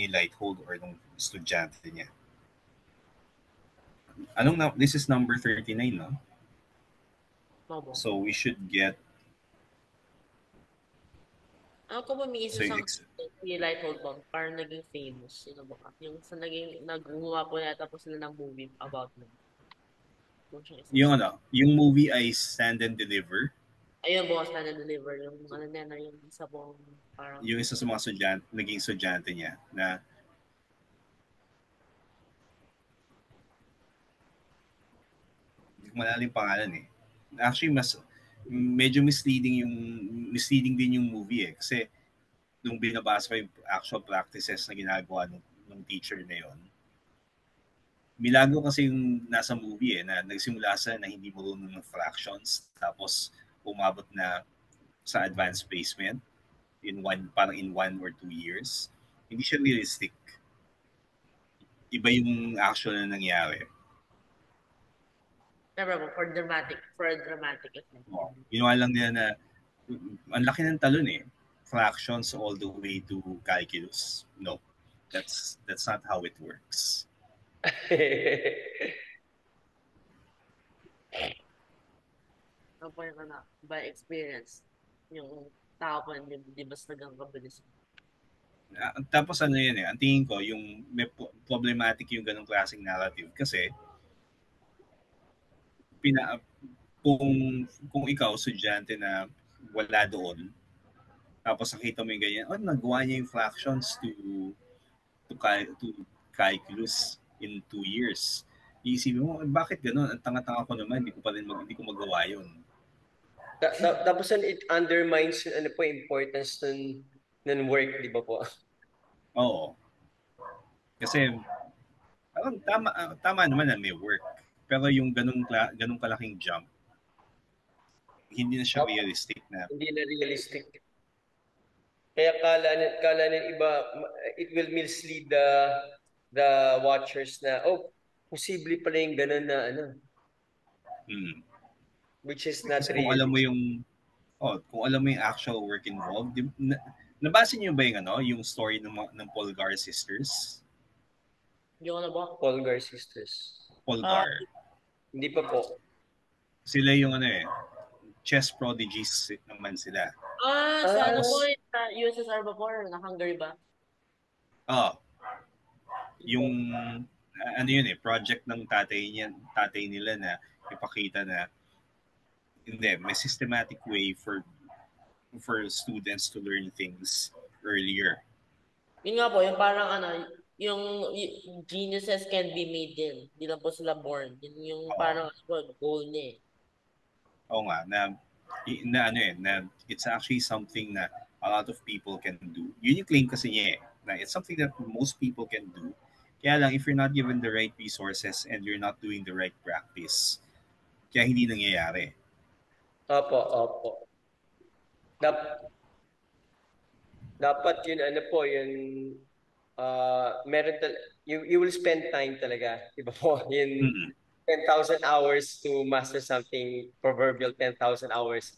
Leithold or nung estudyante niya. This is number 39, no? No mo. So we should get Ako po may isa so sa si Leithold Bomb, parang naging famous. Sino ba ka? Yung sa naggumawa po yata po sila ng movie about them. yung movie ay Stand and Deliver. Ayun, bukas na na-deliver yung ano na yung isa pong parang Yung isa sa mga naging estudyante niya na hindi ko malala yung pangalan eh. Actually, medyo misleading din yung movie eh. Kasi nung binabasa ko yung actual practices na ginagawa ng teacher na yon, milago kasi yung nasa movie eh, na nagsimula sa na hindi marunong ng fractions, tapos umabot na sa advanced placement parang in 1 or 2 years. Hindi siya realistic. Iba yung actual na nangyari. never po, for a dramatic effect. Oh, ginawa lang nila na ang laki ng talon eh. Fractions all the way to calculus. No. That's not how it works. Ano po yung ano, by experience, yung tao po, di ba nagang kabilis. Tapos ano yun eh, ang tingin ko, yung may problematic yung ganong klaseng narrative kasi pina, kung ikaw, estudyante na wala doon, tapos nakita mo yung ganyan, nagawa niya yung fractions to calculus in 2 years. Iisipin mo, bakit gano'n? Ang tanga-tanga ko naman, hindi ko magawa yun. Tapos it undermines yung ano po, importance ng work, di ba po? Oo. Kasi, tama naman na may work. Pero yung ganung kalaking jump, hindi na siya realistic na. Hindi na realistic. Kaya kala ng iba, it will mislead the watchers na, posible pala yung ganun na ano, which is not Kasi realistic. kung alam mo yung actual work involved, nabasa niyo ba yung story ng Polgar sisters? Yung ano ba? Polgar sisters. Polgar. Hindi pa po. Sila yung chess prodigies naman sila. Sa ano po, Tapos, sa USSR ba po, or na Hungary ba? yung ano yun eh, project ng tatay nila na ipakita na hindi, may systematic way for students to learn things earlier. Yun nga po, yung parang ano, yung geniuses can be made din. Hindi lang po sila born. Yun yung parang goal niya eh. Oo nga, na na ano na it's actually something na a lot of people can do. Yun yung claim kasi niya na it's something that most people can do. Kaya lang, if you're not given the right resources and you're not doing the right practice, kaya hindi nangyayari. Opo, opo. Dapat yun, ano po, yun, you will spend time talaga. Diba po? Yun, Mm. 10,000 hours to master something, proverbial 10,000 hours.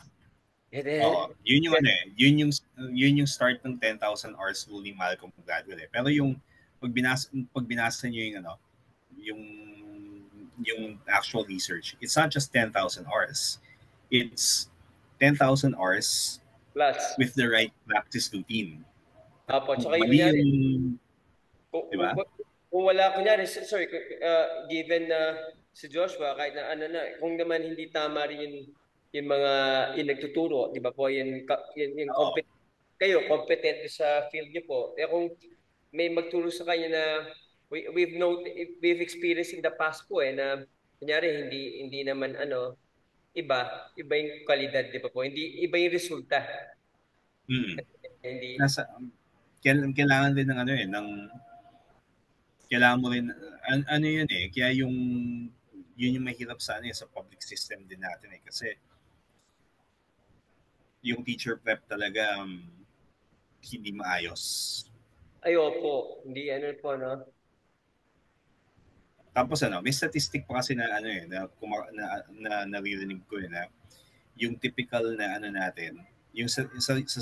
Oo, yun yung yun yung start ng 10,000 hours rule ni Malcolm Gladwell eh. Pero yung pag binasa niyo yung yung actual research, it's not just 10,000 hours. It's 10,000 hours Plus. with the right practice routine. Opo, Kung tsaka yung mali kunyari, yung, kung, di kung, ba? kung wala, kunyari, sorry, given na si Joshua, kahit na ano na, kung naman hindi tama rin yung mga yung nagtuturo, di ba po, yung Oo. kayo, competent sa field niyo po. Eh kung may magturo sa kanya na we've experienced in the past po na kunyari hindi naman iba yung kalidad, di ba po? Hindi iba yung resulta. Mm. Hindi Nasa kailangan din ng kailangan mo rin ano yun eh, kaya yun yung mahirap sa sa public system din natin eh kasi yung teacher prep talaga hindi maayos. ayo hindi po no. Tapos may statistic pa kasi na naririnig ko na yung typical na natin, yung sa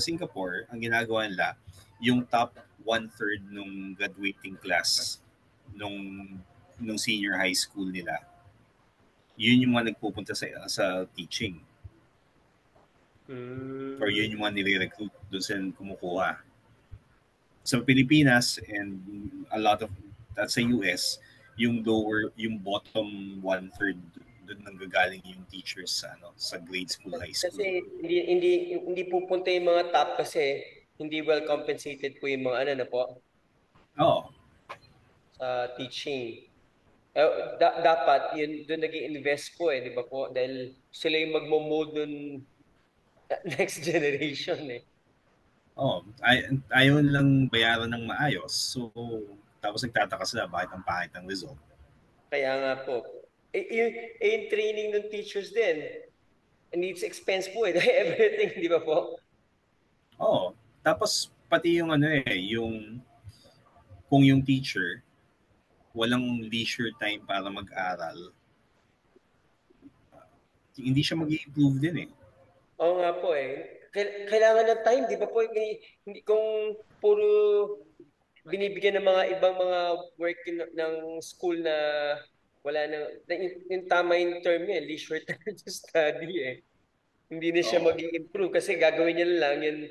Singapore, ang ginagawa nila, yung top one-third nung graduating class nung senior high school nila, yun yung mga nagpupunta sa teaching or yun yung mga nire-recruit doon sa kumukuha. Sa Pilipinas and a lot of at sa US, yung bottom one-third doon nanggagaling yung teachers sa sa grade school, high Kasi school. hindi pupunta yung mga top kasi hindi well compensated po yung mga na po Oo. sa teaching. Dapat yun doon nag-iinvest po di ba po? Dahil sila yung magmo-mold ng next generation eh. Oh, ayaw lang bayaran ng maayos. So, tapos nagtataka sila bakit ang pangit ng result. Kaya nga po. Yung training ng teachers din, needs expense po everything, di ba po? Oh, tapos pati yung yung kung yung teacher walang leisure time para mag-aral, hindi siya mag-improve din eh. Oo nga po eh. Kailangan ng time, di ba po? Hindi, kung puro binibigyan ng mga ibang mga work ng school na wala yung tama yung term niya, leisure time to study eh. Hindi na siya Oo. mag-improve kasi gagawin niya lang yung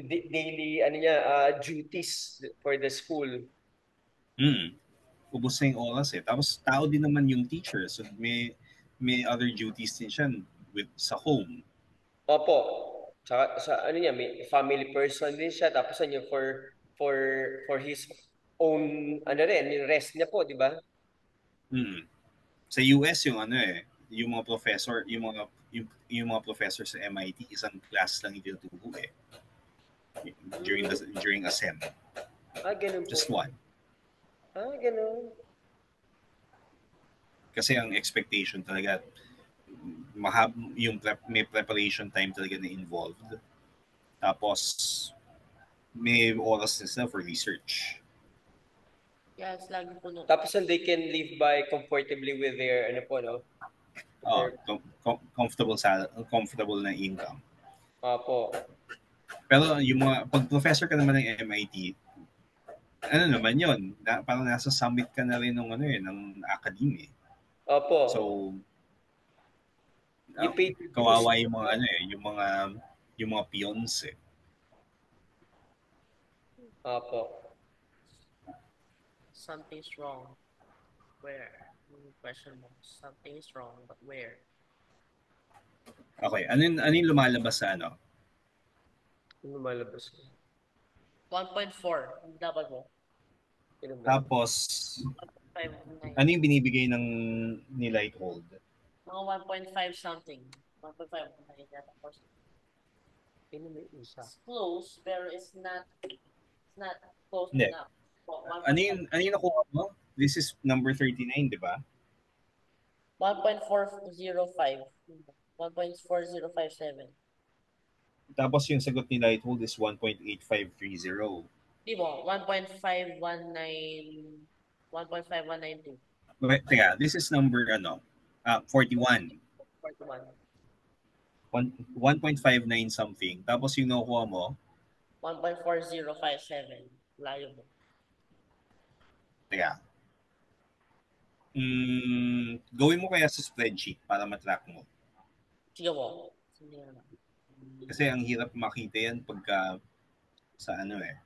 daily niya, duties for the school. Mm. Ubos na yung oras eh. Tapos tao din naman yung teacher. So may other duties din siya sa home. Opo. Sa ano niya, may family person din siya. Tapos ano for for his own yung rest niya po, di ba? Mm. Sa US yung yung mga professor, yung mga professor sa MIT, isang class lang yung tinuturo eh. During a sem. Ganun po. Just one. Ganun. Kasi ang expectation talaga yung may preparation time talaga na involved. Tapos may oras na for research. Yes, lagi puno. Tapos they can live by comfortably with their no? Comfortable na income. Opo. Pero yung mga pag professor ka naman ng MIT, naman yun, parang nasa summit ka na rin ng academy. Opo. So, You pay the dues. kawawa yung mga yung mga peons eh. Opo. Something's wrong. Where? Question mo. Something is wrong, but where? Okay, ano yung lumalabas sa Ano lumalabas? 1.4. Dapat mo. Tapos, 1.5. ano yung binibigay ni Leithold? Mga 1.5 something. 1.519 yata. Of course. Sino may isa? It's close, pero it's not close Hindi. enough. So, Ano yung nakuha mo? This is number 39, di ba? 1.405. 1.4057. Tapos yung sagot ni Leithold is 1.8530. Di mo, 1.519, 1.5192. Wait, teka, this is number 41. 41. 1.59 something. Tapos yung nakuha mo, 1.4057. Layo mo. teka, gawin mo kaya sa spreadsheet para matrack mo. Sige mo. Sige na. Kasi ang hirap makita yan pagka sa ano eh.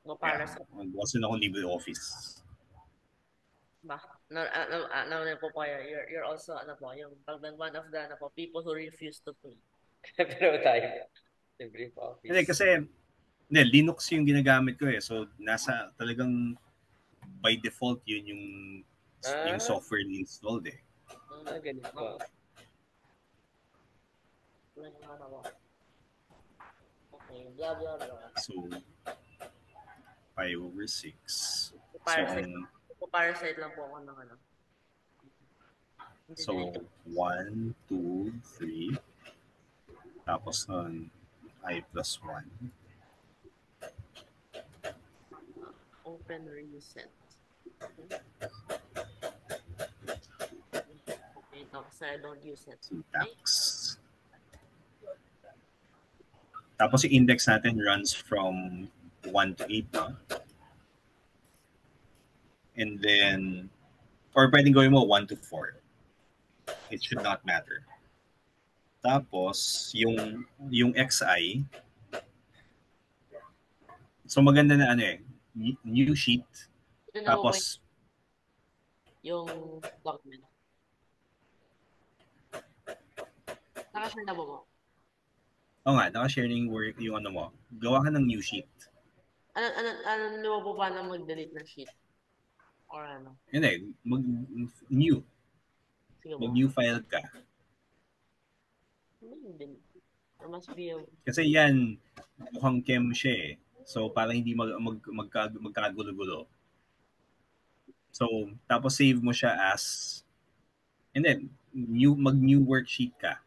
No, para sa Magbukas na akong LibreOffice. ba? Po po, you're also, ano po, yung one of the, ano po, people who refuse to pay. Pero tayo, libre pa Hindi, office. kasi Linux yung ginagamit ko eh. So, nasa talagang by default yun yung software installed eh. Ganito pa. Okay, blah, blah, blah. So, 5/6. Parasite lang po ako ng ano. So, 1, 2, 3. Tapos nun, I plus 1. Open reset. Okay, no, kasi I don't use it. Syntax. Tapos yung index natin runs from 1 to 8, no? And then, or pwedeng gawin mo 1 to 4. It should not matter. Tapos, yung XI, so maganda na ano eh, new sheet. Tapos, yung document. Nakashare na ba mo? Oo nga, nakashare work yung ano mo. Gawa ka ng new sheet. Ano mo pa na mag-delete ng sheet? Or ano? Hindi, mag-new. Mag-new file ka. There must be a... Kasi yan, mukhang chem siya eh. So, para hindi magkagulo-gulo. So, tapos save mo siya as, and then, mag-new worksheet ka.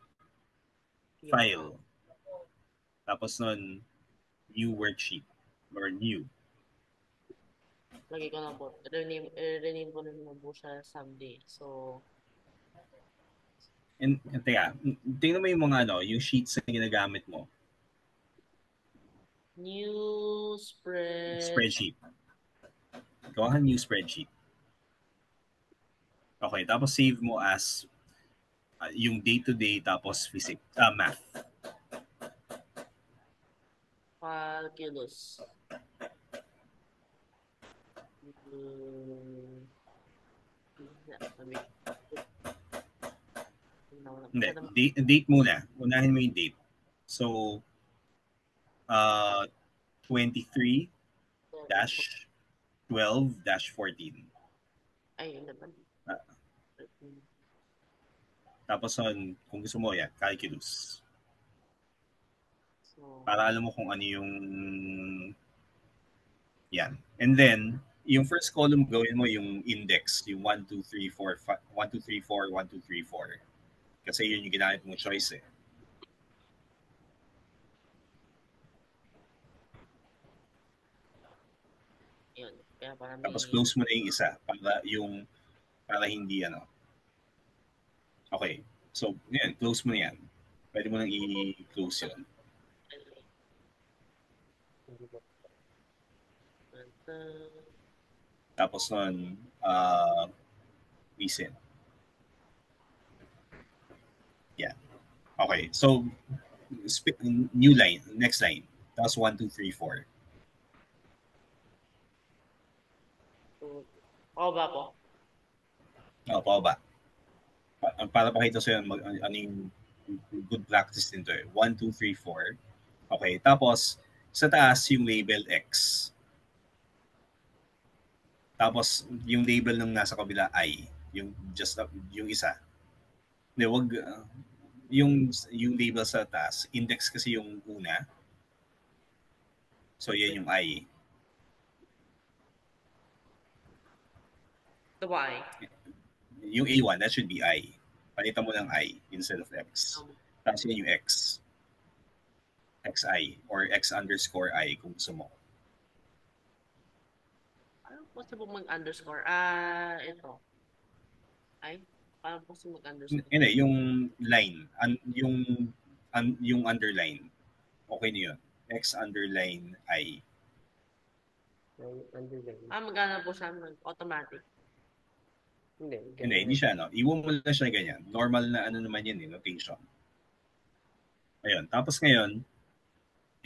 File. Tapos nun, new worksheet. Or new. Lagi ko na po. Rename ko na naman po siya someday. So, And teka, tingnan mo yung mga yung sheets na ginagamit mo. new Spreadsheet. Gawa ka new spreadsheet. Okay, tapos save mo as yung day-to-day tapos physics, math. Calculus. Hindi, date muna. Unahin mo yung date. So, 23-12-14. Ay, yun naman. Tapos kung gusto mo yan, calculus. So, para alam mo kung ano yung yan. And then, yung first column gawin mo yung index, yung 1, 2, 3, 4, 1, 2, 3, 4, 1, 2, 3, 4. Kasi yun yung ginamit mong choice eh. yun. Kaya parang Tapos close mo na yung isa para hindi Okay. So, yan, close mo na yan. Pwede mo nang i-close yun. Tapos nun, reset. Yeah. Okay. So, new line, next line. Tapos 1, 2, 3, 4. Pababa po. Pababa. Para pakita sa'yo ano yung good practice nito eh. 1, 2, 3, 4. Okay. Tapos, sa taas yung label X. Tapos, yung label ng nasa kabila I. Yung just yung isa. Hindi, wag yung label sa taas, index kasi yung una. So yan yung I. Ito ba ay? Yung A1, that should be I. Palitan mo ng I instead of X. Tapos yan yung X. XI or X underscore I kung gusto mo. Paano possible mag-underscore? Ito. Ay, paano possible mag-underscore? Hindi, yung line, yung underline. Okay na yun. X underline I. Underline. Magana po siya automatic. Hindi, Hindi siya, no? Iwan mo lang siya ganyan. Normal na ano naman yan, notation. Ayun. Tapos ngayon,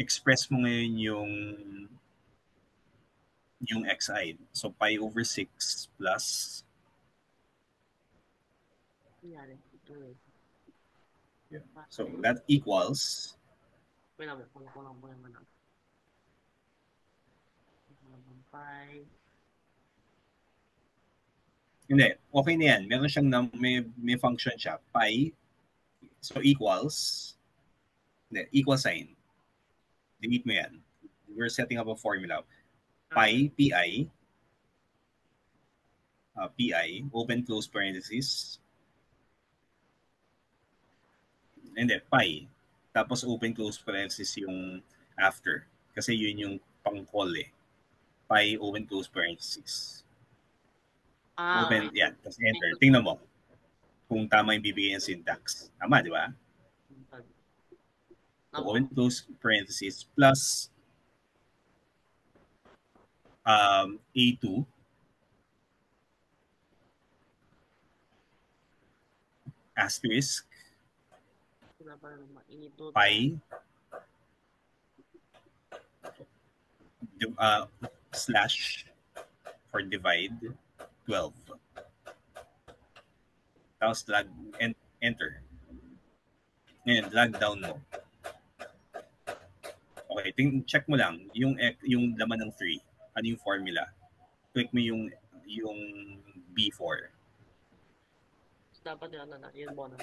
express mo ngayon yung xi. So, pi over 6 plus Nangyari. Ito eh. yeah. So, that equals Wait lang, kulang po naman ako. 5. hindi, okay na yan. Meron siyang may function siya. Pi, so equals, hindi, equal sign. Delete mo yan. We're setting up a formula. Pi, pi, pi, open close parenthesis. Hindi, pi. Tapos open close parenthesis yung after. Kasi yun yung pang-call eh. Pi, open close parenthesis. Open, Okay. yan. Tapos enter. Tingnan mo kung tama yung bibigay ng syntax. Tama, di ba? So, open close parenthesis plus A2 asterisk pi slash for divide 12. Tapos drag and enter. Ngayon, drag down mo. Okay, check mo lang yung laman ng 3. Ano yung formula? Click mo yung B4. Dapat yun, yun muna.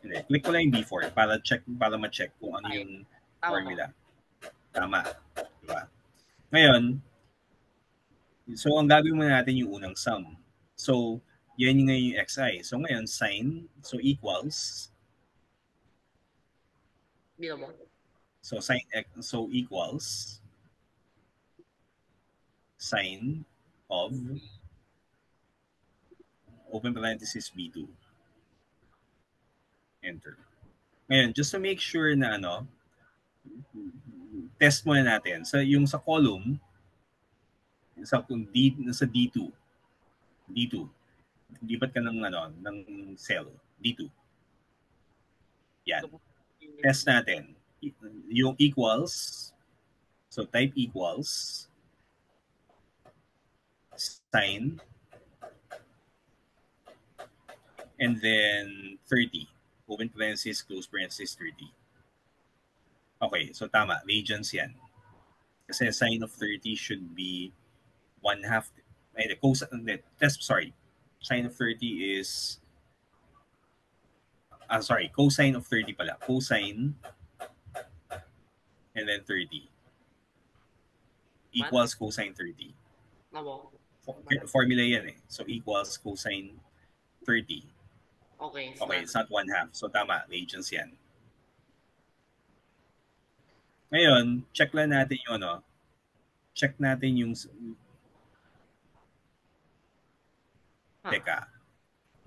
Hindi, click mo lang yung B4 para ma-check kung ano yung formula. Tama. Diba? Ngayon, so ang gagawin muna natin yung unang sum. So, yan yung ngayon yung xi. So, ngayon, sign, so equals. So, so equals sign of open parenthesis B2. Enter. Ngayon, just to make sure na test muna natin. So, yung sa column, sa D2. Lipat ka ng cell. D2. Yan. Test natin. Yung equals, so type equals, sign, and then 30. Open parenthesis, close parenthesis, 30. Okay, so tama. Regions yan. Kasi sign of 30 should be 1/2. Sorry. Sign of 30 is cosine of 30 pala. Cosine and then 30 equals cosine 30. Formula yan eh. So equals cosine 30. Okay, it's not 1/2. So tama, regions yan. Ngayon, check lang natin yung check natin yung Teka.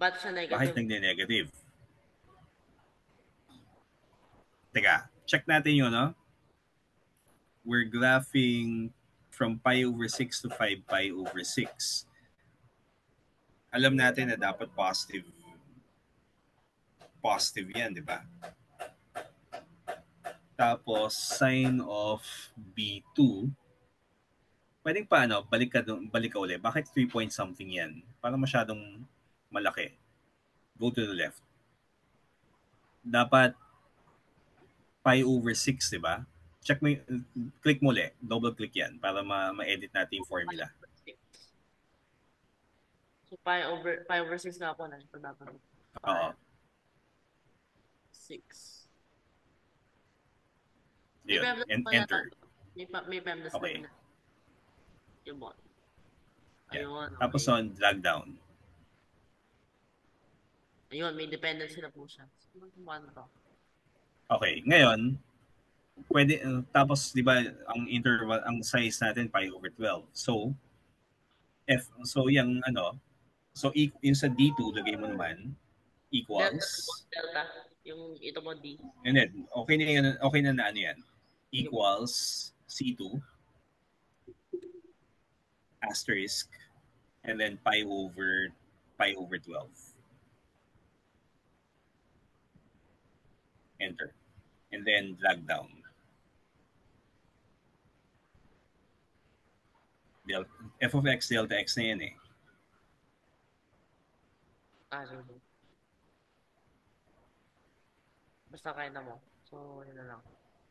Bakit nag-negative? Teka, check natin yung we're graphing from pi over 6 to 5 pi over 6. Alam natin na dapat positive yan, di ba? Tapos, sign of B2, pwedeng pa balik ka ulit. Bakit 3 point something yan? Parang masyadong malaki. Go to the left. Dapat pi over 6, di ba? Check mo click mo ulit. Double click yan para ma-edit natin yung formula. So, pi over 6 nga po na. Ito dapat. Oo. 6. May Yun. PEMDAS And pa yata. enter. May PEMDAS na Okay. din. Yung bot. Yan. Ayun, Tapos okay. on, drag down. Ayun, may dependency na po siya. Ano to? Okay. Ngayon, pwede, tapos, di ba, ang interval, ang size natin, pi over 12. So, so yung ano, so, yung sa D2, lagay mo naman, Delta, equals, delta. Yung ito mo D. and then, okay na ano yan, Sige po. equals C2, asterisk, and then pi over 12. Enter. And then drag down. F of x delta x na yan eh. Sige. Basta kaya na mo. So, yun na lang.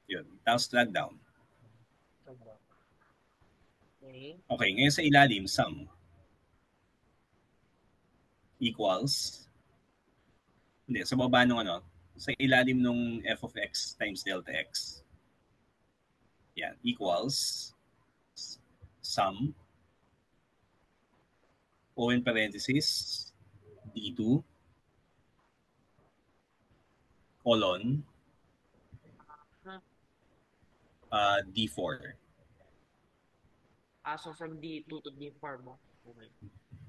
Yun. Tapos drag down. Okay. Okay, ngayon sa ilalim, sum equals, hindi, sa baba nung ano, sa ilalim nung f of x times delta x. Yan, equals sum, o in parenthesis, d2, colon, d4. So from D2 to D4 mo. Okay.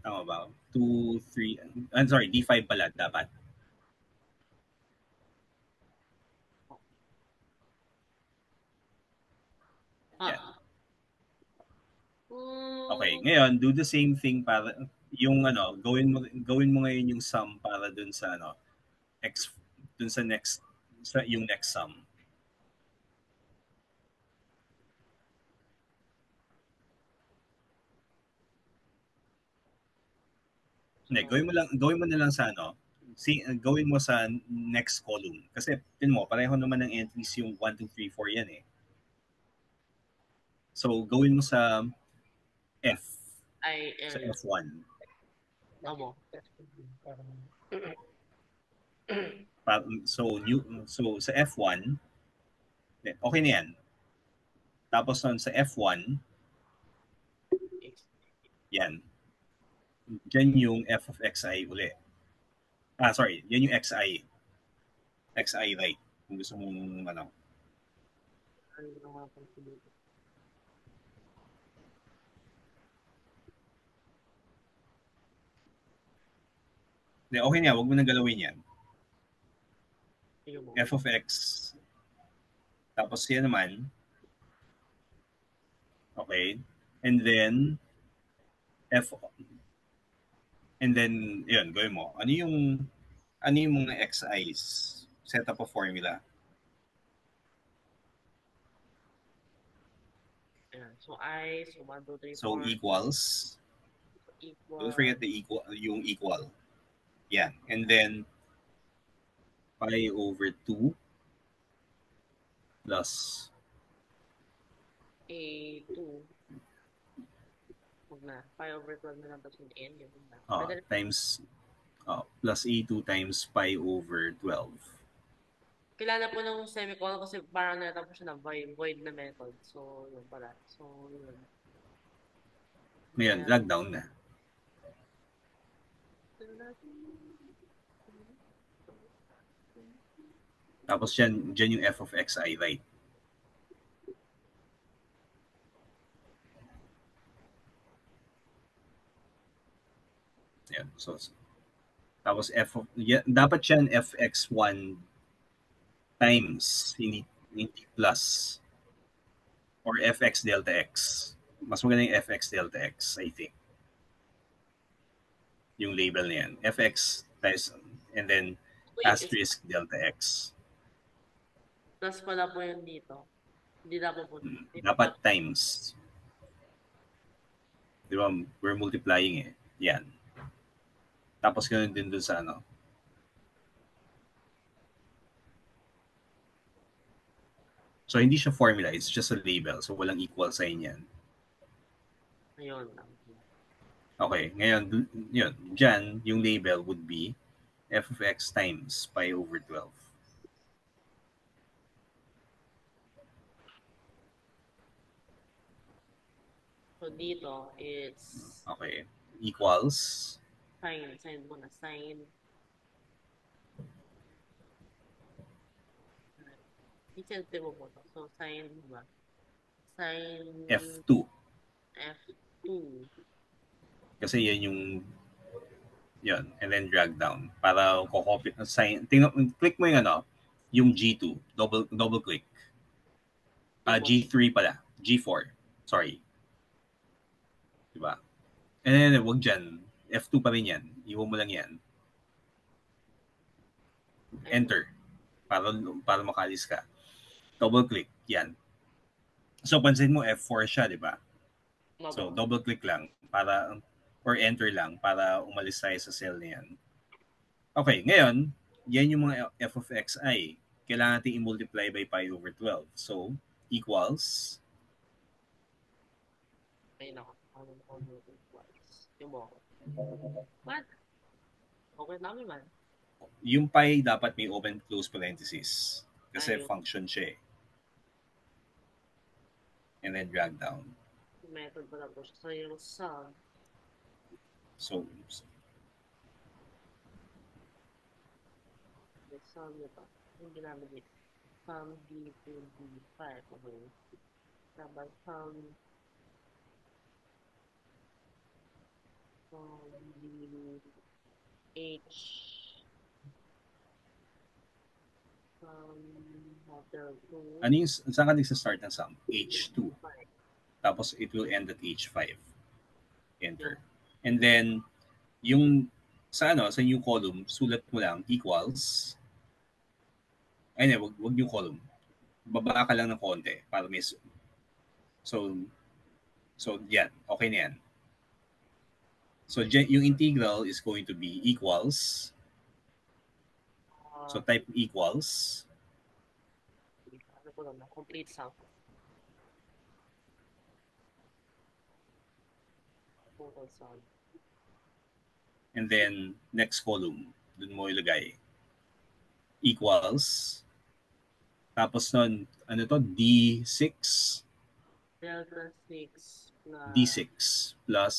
Tama ba? 2, 3, I'm sorry, d5 pala dapat. Yan. Okay, ngayon do the same thing para yung ano, gawin mo ngayon yung sum para dun sa ano, dun sa yung next sum. Hindi, gawin mo na lang sa ano, gawin mo sa next column. Kasi, mo, pareho naman ng entries yung 1, 2, 3, 4 yan eh. So, gawin mo sa F. Sa F1. Amo. So, sa F1, okay na yan. Tapos sa F1, yan. Diyan yung F of xi uli. Sorry, yan yung xi. Xi right. Kung gusto mong ano. Okay na, wag mo nang galawin yan. F of x. Tapos yan naman. Okay. And then, and then, yun, gawin mo. Ano yung mga xi's? Set up a formula. So I, so 1, 2, 3, 4. So equals. Don't forget yung equal. Yeah. And then, pi over 2 plus A2. Huwag na. Pi over 12 na lang tapos yung n. Yun na. Times plus A2 times pi over 12. Kilala po ng semicolon kasi parang natapos siya na void na method. So, yun pala. So, yun. Ngayon, drag down na. Tapos dyan yung f of xi, right? Yan. So, tapos dapat yan fx1 times, hindi plus. Or fx delta x. Mas maganda yung fx delta x, I think. Yung label na yan. Fx times, and then asterisk delta x. Plus pala po yun dito. Hindi dapat po. Dapat times. Di ba? We're multiplying eh. Yan. Tapos ganun din dun sa ano. So, hindi siya formula. It's just a label. So, walang equal sign yan. Ayun. Okay, ngayon, yun, dyan, yung label would be f of x times pi over 12. So dito, it's Okay, equals, sign mo na, sign. I-sente mo po to. So, sign, ba? Sign f2. F2. Kasi yan yung, yun, and then drag down. Para ko-copy, sign, tingnan, click mo yung ano, yung G2, double click. Yung mo, G3 pala, G4, sorry. Diba? And then, wag dyan, F2 pa rin yan. Iwan mo lang yan. enter. Enter. Para makalis ka. Double click, yan. So, pansin mo, F4 siya, di ba? So, Mabo. double click lang para, or enter lang para umalis tayo sa cell na yan. Okay, ngayon, yan yung mga f of xi. Kailangan natin i-multiply by pi over 12. So, equals, Ayun ako. All twice. Yung mo. What? Okay namin man. yung pi dapat may open close parenthesis. Kasi Ayun. function siya eh. And then drag down. Method pa lang po siya. So, yung sum, So, yung sum nito. Yung ginamit dito. Sum D2, D5. Okay. Dapat sum DH hotel 2. ano yung, saan ka nagsa-start ng sum? H2. Tapos, it will end at H5. Enter. And then, yung sa ano, sa new column, sulat mo lang equals. Ay, hindi, wag yung column. Baba ka lang ng konti para may so yan, okay na yan. So yung integral is going to be equals. So type equals. Ano ko lang, complete sum. Total sum. And then next column, dun mo ilagay equals. Tapos nun, ano to? D6. Delta 6 plus D6 plus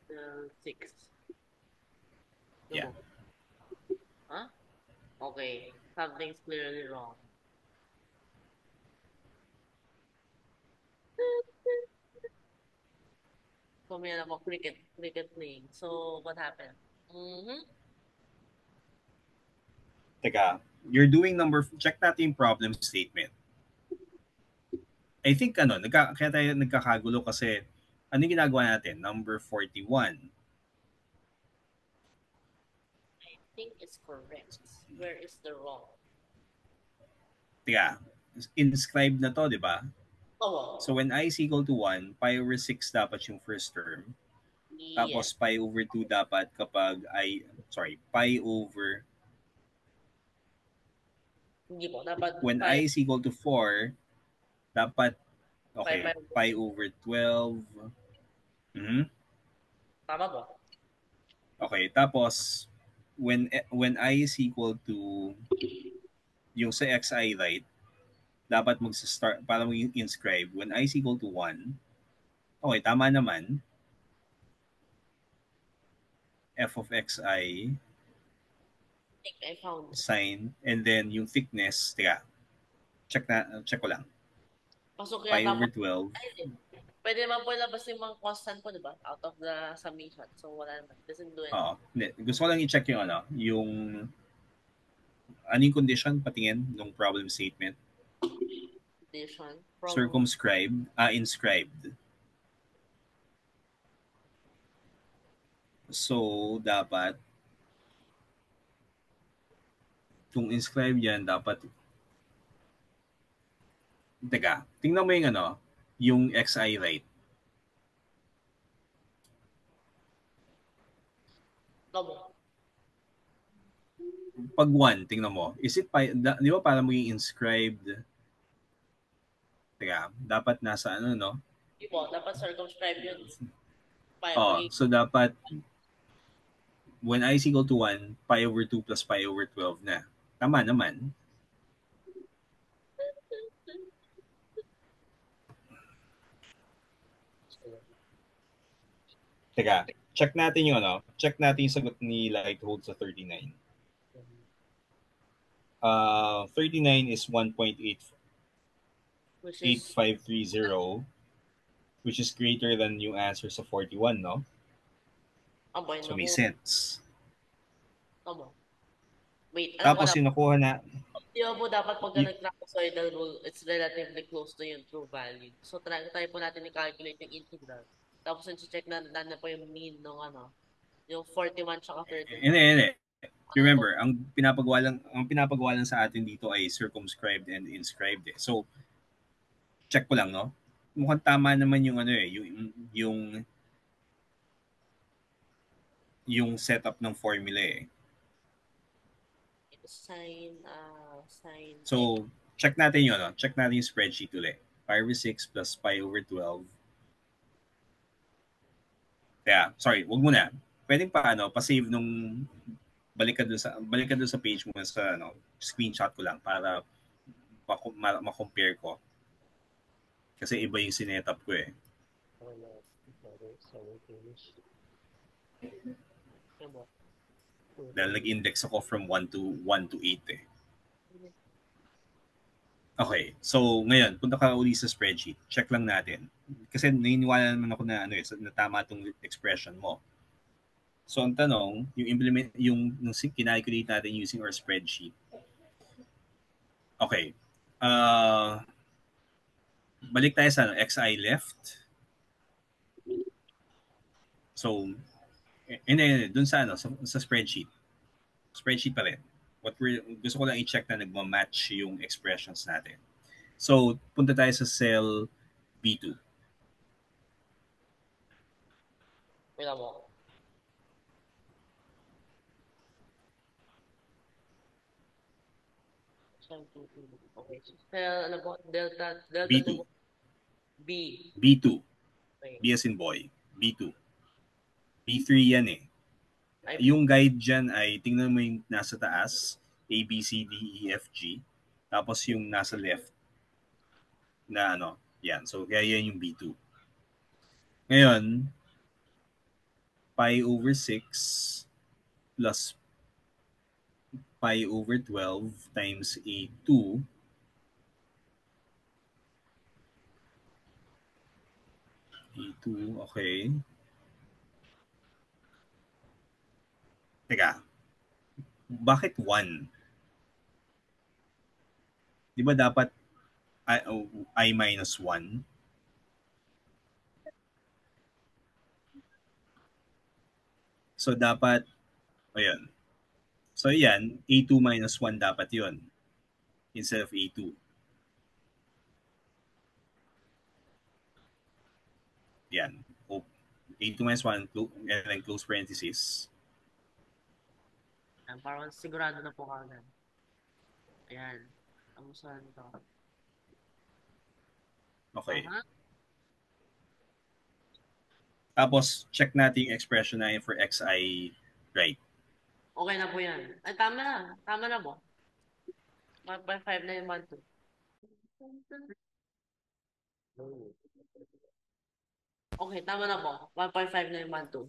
del 6. yeah. Huh? Okay. Something's clearly wrong. So, may ako cricket playing. So, what happened? Teka, you're doing check natin yung problem statement. I think ano, kaya tayo nagkakagulo kasi ano yung ginagawa natin? Number 41. I think it's correct. Where is the wrong? Teka, inscribed na to, di ba? Oh, So when I is equal to 1, pi over 6 dapat yung first term. Tapos yes. pi over 2 dapat kapag pi over Hindi po. Dapat when 5. I is equal to 4, dapat okay, pi over 12. Mhm. Tama po. Okay, tapos when I is equal to yung sa xi right, dapat magsa-start para mag-inscribe when I is equal to 1. Okay, tama naman. F of xi I think I found it. sine and then yung thickness, check ko lang. Pasok Pi yata over po. 12. Pwede naman po ilabas yung mga constant po, di ba? Out of the summation. So, wala naman. Doesn't do it. Oo. Gusto ko lang i-check yung ano, yung ano yung condition patingin nung problem statement. Condition from Circumscribed, inscribed. So, dapat kung inscribed yan, dapat teka, tingnan mo yung ano, yung xi right. Lobo. Pag 1, tingnan mo. Is it di ba para maging inscribed? Teka, dapat nasa ano, no? Di po. Dapat circumscribe yun. So dapat when I is equal to 1, pi over 2 plus pi over 12 na. Tama naman. Teka, check natin yung check natin yung sagot ni Leithold sa 39. 39 is 1.8530, which is greater than yung answer sa 41, no? So may sense. Wait, Tapos yung nakuha na, di ba po dapat pagka nag-trapezoidal rule, it's relatively close to yung true value. So, try po natin i-calculate yung integral. Tapos, check na po yung mean ng yung 41 tsaka 39. hindi. Remember, ang pinapagawa lang sa atin dito ay circumscribed and inscribed eh. So, check ko lang, no? Mukhang tama naman yung yung setup ng formula eh. Sin So, check natin yun, no? Check natin yung spreadsheet ulit. Pi over 6 plus pi over 12. Yeah, sorry, wag mo na. Pwedeng pa-save nung balik ka dun sa page mo sa screenshot ko lang para ma-compare ko. Kasi iba yung sinetup ko eh. Dahil nag-index ako from 1 to 8 eh. Okay, so ngayon, punta ka uli sa spreadsheet. Check lang natin. Kasi naniniwala naman ako na na tama tong expression mo. So ang tanong, yung kinalculate natin using our spreadsheet. Okay. Balik tayo sa xi left. So, hindi, dun sa sa spreadsheet. Spreadsheet pa rin. Gusto ko lang i-check na nagma-match yung expressions natin. So, punta tayo sa cell B2. Wala mo. Okay. Cell, delta B2. B. B2. Okay. B as in boy. B2. B3 yan eh. Yung guide dyan ay, tingnan mo yung nasa taas, A, B, C, D, E, F, G. Tapos yung nasa left, na yan. So, kaya yan yung B2. Ngayon, pi over 6 plus pi over 12 times A2 A2, okay. Teka, bakit 1? Di ba dapat I minus 1? So, dapat, ayun. So, yan, A2 minus 1 dapat yon instead of A2. Yan. A2 minus 1 and then close parenthesis. Parang sigurado na po kagad. Ayan. Ang saan to? Okay. Tapos, check natin yung expression na yun for xi right. Okay na po yan. Ay, tama na. Tama na po. 1.5 na yung 1, 2. Okay, tama na po. 1.5 na yung 1, 2.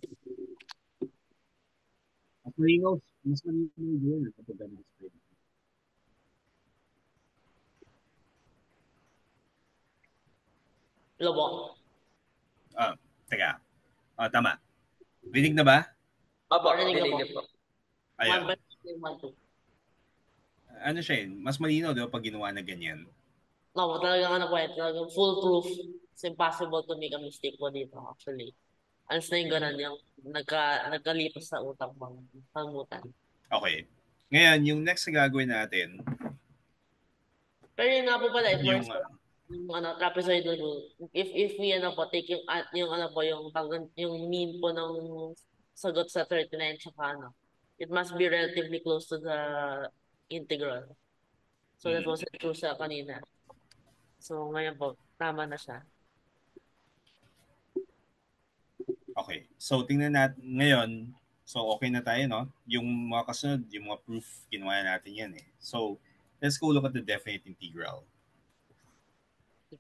Mas malinaw yun kapag ganun. Lobo. Teka. Tama. Rinig na ba? Apo, Rinig na dinig po. po. Ayun. 1.5 na yung 1, 2. Ano siya mas malinaw daw pag ginawa na ganyan. No, talagang po talagang foolproof. It's impossible to make a mistake po dito, actually. Alas na yung ganun, yung nagkalipas sa utak mo. Pangutan. Okay. Ngayon, yung next na gagawin natin. Pero yun nga po pala, if yung, trapezoidal rule, if we take yung yung mean po ng sagot sa 39 tsaka it must be relatively close to the integral. So that was true sa kanina. So ngayon po, tama na siya. Okay. So, tingnan natin ngayon. So, okay na tayo, no? Yung mga kasunod, yung mga proof, ginawa natin yan eh. So, let's go look at the definite integral.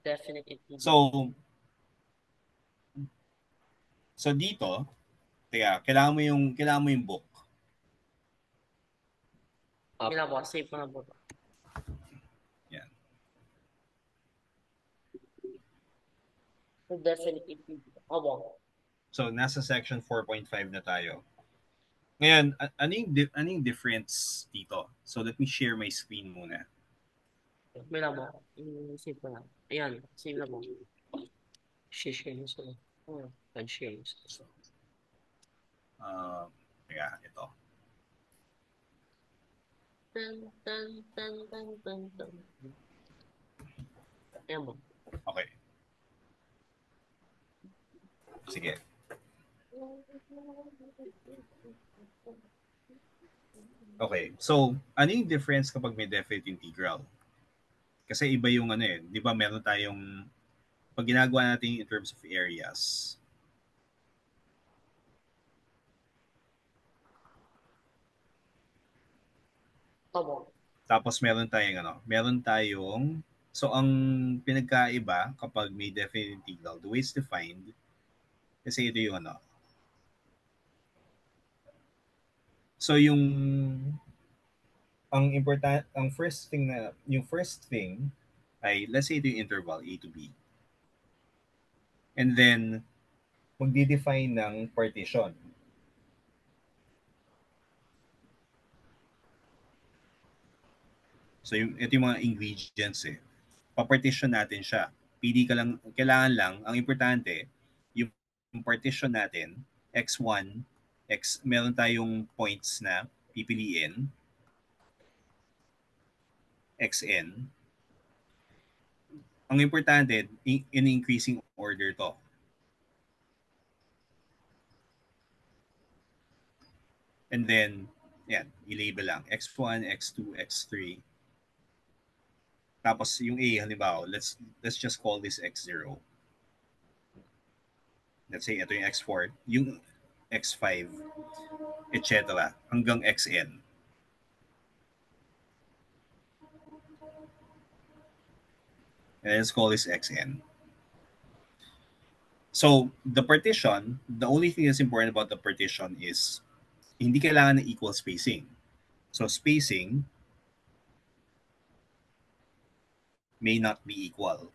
Definite integral. So dito, kailangan mo yung book. Ginawa, save ko na po. Yan. Definite integral. Opo. So, nasa section 4.5 na tayo. Ngayon, ano yung difference dito? So, let me share my screen muna. Wala mo. Save ko na. Ayan, save na mo. Share mo sila. Unshare mo sila. So, ito. Ayan mo. Okay. Sige. Okay. So, ano yung difference kapag may definite integral? Kasi iba yung ano eh. Di ba meron tayong, pag ginagawa natin in terms of areas, Opo. tapos meron tayong, so ang pinagkaiba kapag may definite integral, the way it's defined, kasi ito yung ano. So yung first thing ay, let's say ito yung interval A to B. And then, magdi-define ng partition. So ito yung mga ingredients eh. Papartition natin siya. Kailangan lang, ang importante, yung partition natin, x1, meron tayong points na pipiliin, xn. Ang importante, in increasing order to. And then, yan, i-label lang, x1, x2, x3. Tapos yung A, halimbawa, let's just call this x0. Let's say ito yung x4, yung x5, etc. hanggang xn. And let's call this xn. So, the partition, the only thing that's important about the partition is hindi kailangan ng equal spacing. So, spacing may not be equal.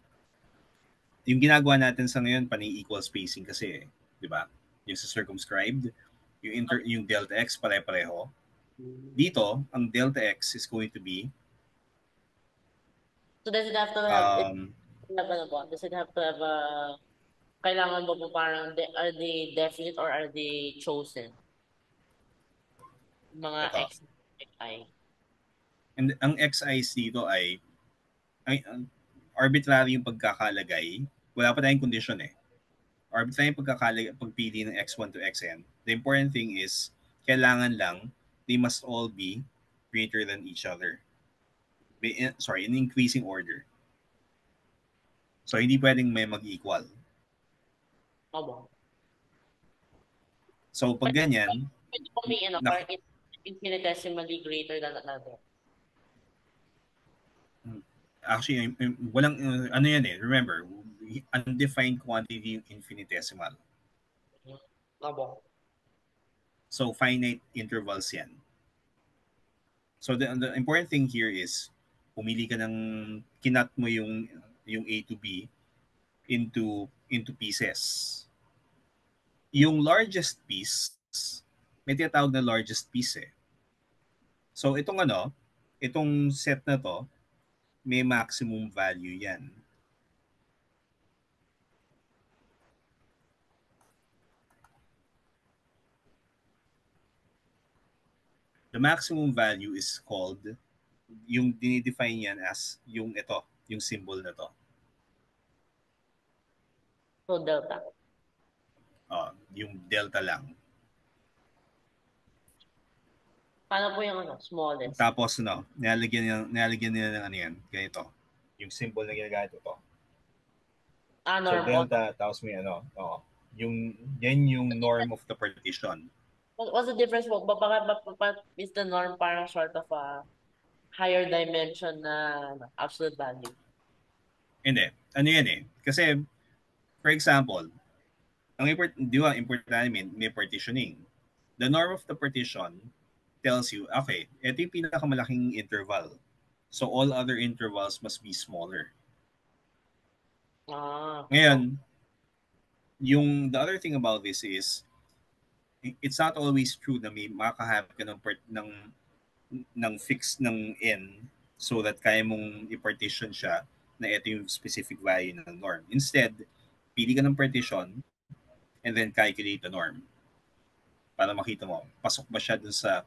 Yung ginagawa natin sa ngayon, pani-equal spacing kasi, di ba? Yung sa circumscribed, yung delta x pare-pareho. Dito, ang delta x is going to be So does it have to have does it have to have a kailangan ba po parang are they definite or are they chosen? Mga ito. X, I. And ang xi's dito ay arbitrary yung pagkakalagay. Wala pa tayong condition eh. Arbitrary yung pagpili ng x1 to xn. The important thing is, kailangan lang, they must all be greater than each other. In increasing order. So, hindi pwedeng may mag-equal. Opo. So, pag ganyan, Pwede po may parang infinitesimally greater than another. actually, walang, ano yan eh, remember, undefined quantity yung infinitesimal. Opo. So, finite intervals yan. So, the important thing here is, pumili ka ng, kinat mo yung A to B into pieces. Yung largest piece, may tinatawag na largest piece eh. So, itong set na to, may maximum value yan. The maximum value is called, yung dinidefine yan as yung symbol na to. So delta. Yung delta lang. Paano po yung smallest? Tapos nilalagyan nila ng ano yan, ganito. Yung symbol na ginagamit ito. So normal. delta, tapos may Yan yung norm of the partition. What's the difference po? Is the norm parang sort of a higher dimension na absolute value? Hindi. Ano yan eh? Kasi, for example, di ba, importante may partitioning. The norm of the partition tells you, okay, ito yung pinakamalaking interval. So, all other intervals must be smaller. Okay. Ngayon, the other thing about this is, it's not always true na may makakahanap ka ng fix ng n so that kaya mong i-partition siya na ito yung specific value ng norm. Instead, pili ka ng partition and then calculate the norm para makita mo, pasok ba siya dun sa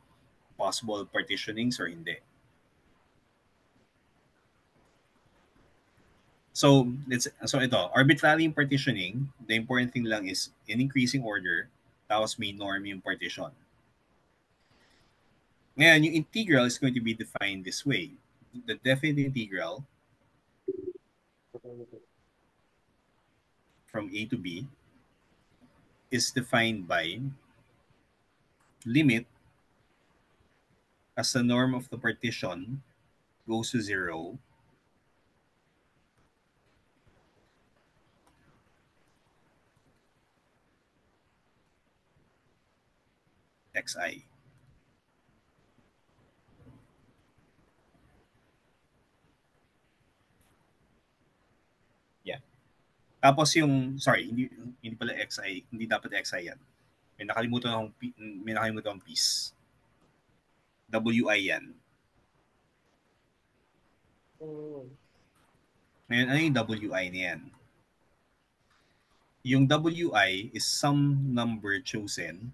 possible partitionings or hindi. So ito, arbitrary yung partitioning, the important thing lang is in increasing order, tapos may norm yung partition. Ngayon, yung integral is going to be defined this way. The definite integral from a to b is defined by limit as the norm of the partition goes to 0 xi. Yeah. Tapos sorry, hindi pala xi, hindi dapat xi yan. May nakalimutan akong piece. wi yan. Ngayon, ano yung wi na yan? Yung wi is some number chosen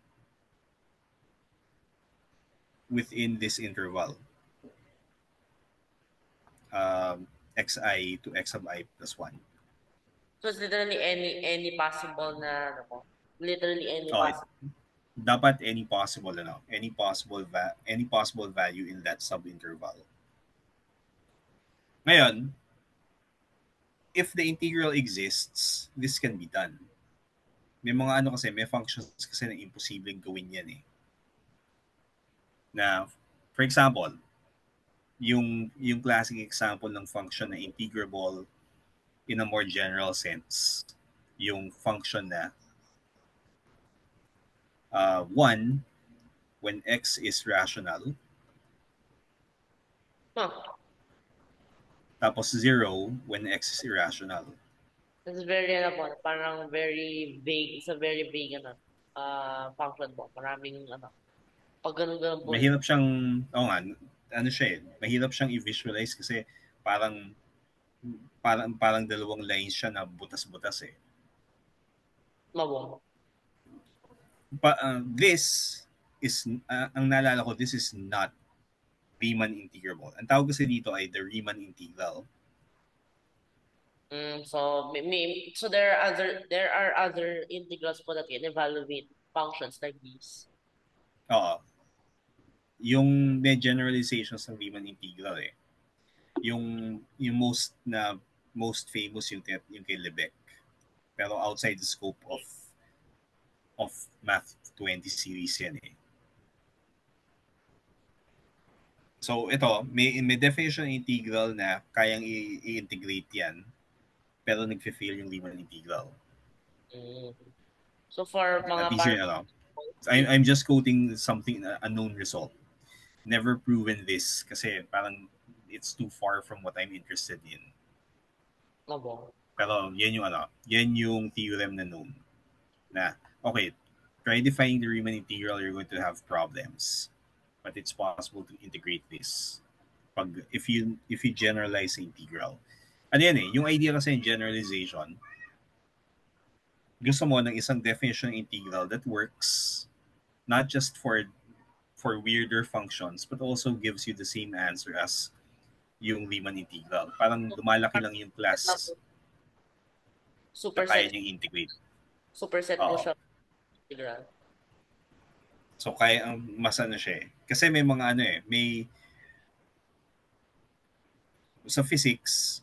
within this interval. Xi to x sub I plus 1. So it's literally any possible na ano po? Literally any Oh, possible. dapat any possible value in that subinterval. Ngayon, if the integral exists, this can be done. May mga may functions kasi na imposibleng gawin yan eh. Na, for example, yung classic example ng function na integrable in a more general sense, yung function na 1 when x is rational, tapos 0 when x is irrational. It's very, parang very vague. It's a very vague, function po. Maraming, pag ganun-ganun po. Mahirap siyang, mahirap siyang i-visualize kasi parang dalawang lines siya na butas-butas eh. Mabong. This is, ang naalala ko, this is not Riemann integrable. Ang tawag kasi dito ay the Riemann integral. So there are other integrals po that can evaluate functions like these. Oo. Yung may generalizations ng Riemann integral eh. Yung most famous yung kay Lebesgue. Pero outside the scope of Math 20 series yan eh. So ito, may definition ng integral na kayang i-integrate yan pero nagfe-fail yung Riemann integral. So for mga I'm just quoting something, a known result. Never proven this kasi parang it's too far from what I'm interested in. Pero yan yung theorem na known. Na, okay, try defining the Riemann integral, you're going to have problems. But it's possible to integrate this if you generalize the integral. Ano yan eh, yung idea kasi in generalization, gusto mo ng isang definition ng integral that works not just for weirder functions but also gives you the same answer as yung Riemann integral. Parang lumalaki lang yung class na kaya niyang integrate. Superset mo siya integral. So kaya mas siya eh. Kasi may mga sa physics,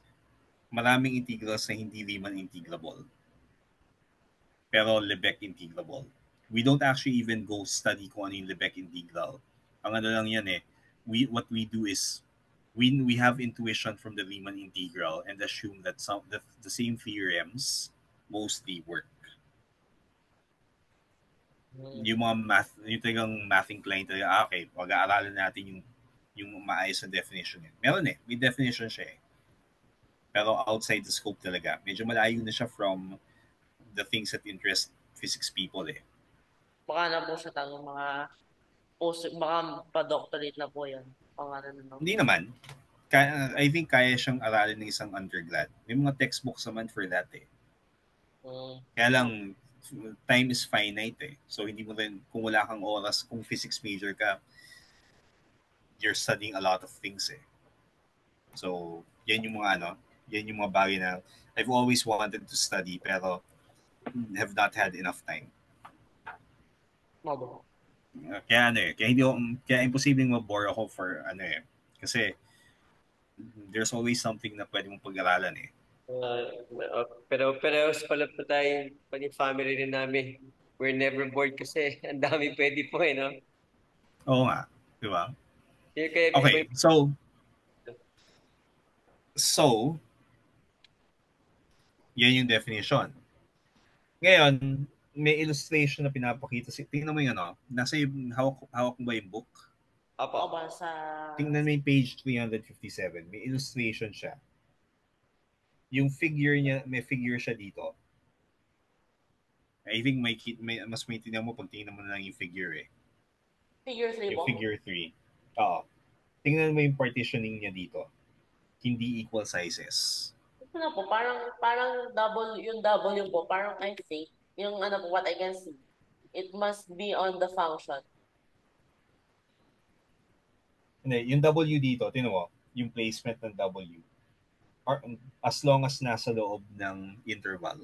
maraming integrals na hindi Riemann integrable. pero Lebesgue integrable. We don't actually even go study kung ano yung Lebesgue integral. Ang ano lang yan eh, what we do is we have intuition from the Riemann integral and assume that the same theorems mostly work. Hmm. Yung mga math, yung talagang math inclined talaga, okay, pag-aaralan natin yung maayos na definition eh. Meron eh, may definition siya eh. Pero outside the scope talaga. Medyo malayo na siya from the things that interest physics people eh. Baka na po siya tanong mga baka pa-doctorate na po yan. Pangalan na lang. Hindi naman. I think kaya siyang aralin ng isang undergrad. May mga textbooks naman for that eh. Mm. Kaya lang, time is finite eh. So hindi mo rin, kung wala kang oras, kung physics major ka, you're studying a lot of things eh. So, yan yung mga bagay na I've always wanted to study pero have not had enough time. Mabo. Kaya ano eh, kaya imposibleng mabore ako for ano eh. Kasi there's always something na pwede mong pag-aralan eh. Pero parehas pala po tayo, pati family rin namin. We're never bored kasi ang dami pwede po eh, no? Oo nga, di ba? Yung kaya iba Okay, so yan yung definition. Ngayon, may illustration na pinapakita. Tingnan mo yung ano, nasa yung, hawak mo ba yung book? O Apo. ba sa... Tingnan mo yung page 357. May illustration siya. Yung figure niya, may figure siya dito. I think mas may tingnan mo pag tingnan mo na lang yung figure eh. Figure 3 Yung po? figure 3. Oo. Tingnan mo yung partitioning niya dito. Hindi equal sizes. Ito na po, parang double, yung W po, parang I think, yung ano po, what I can see, it must be on the function. Hindi, yung W dito, tingnan mo, yung placement ng W. Or, as long as nasa loob ng interval.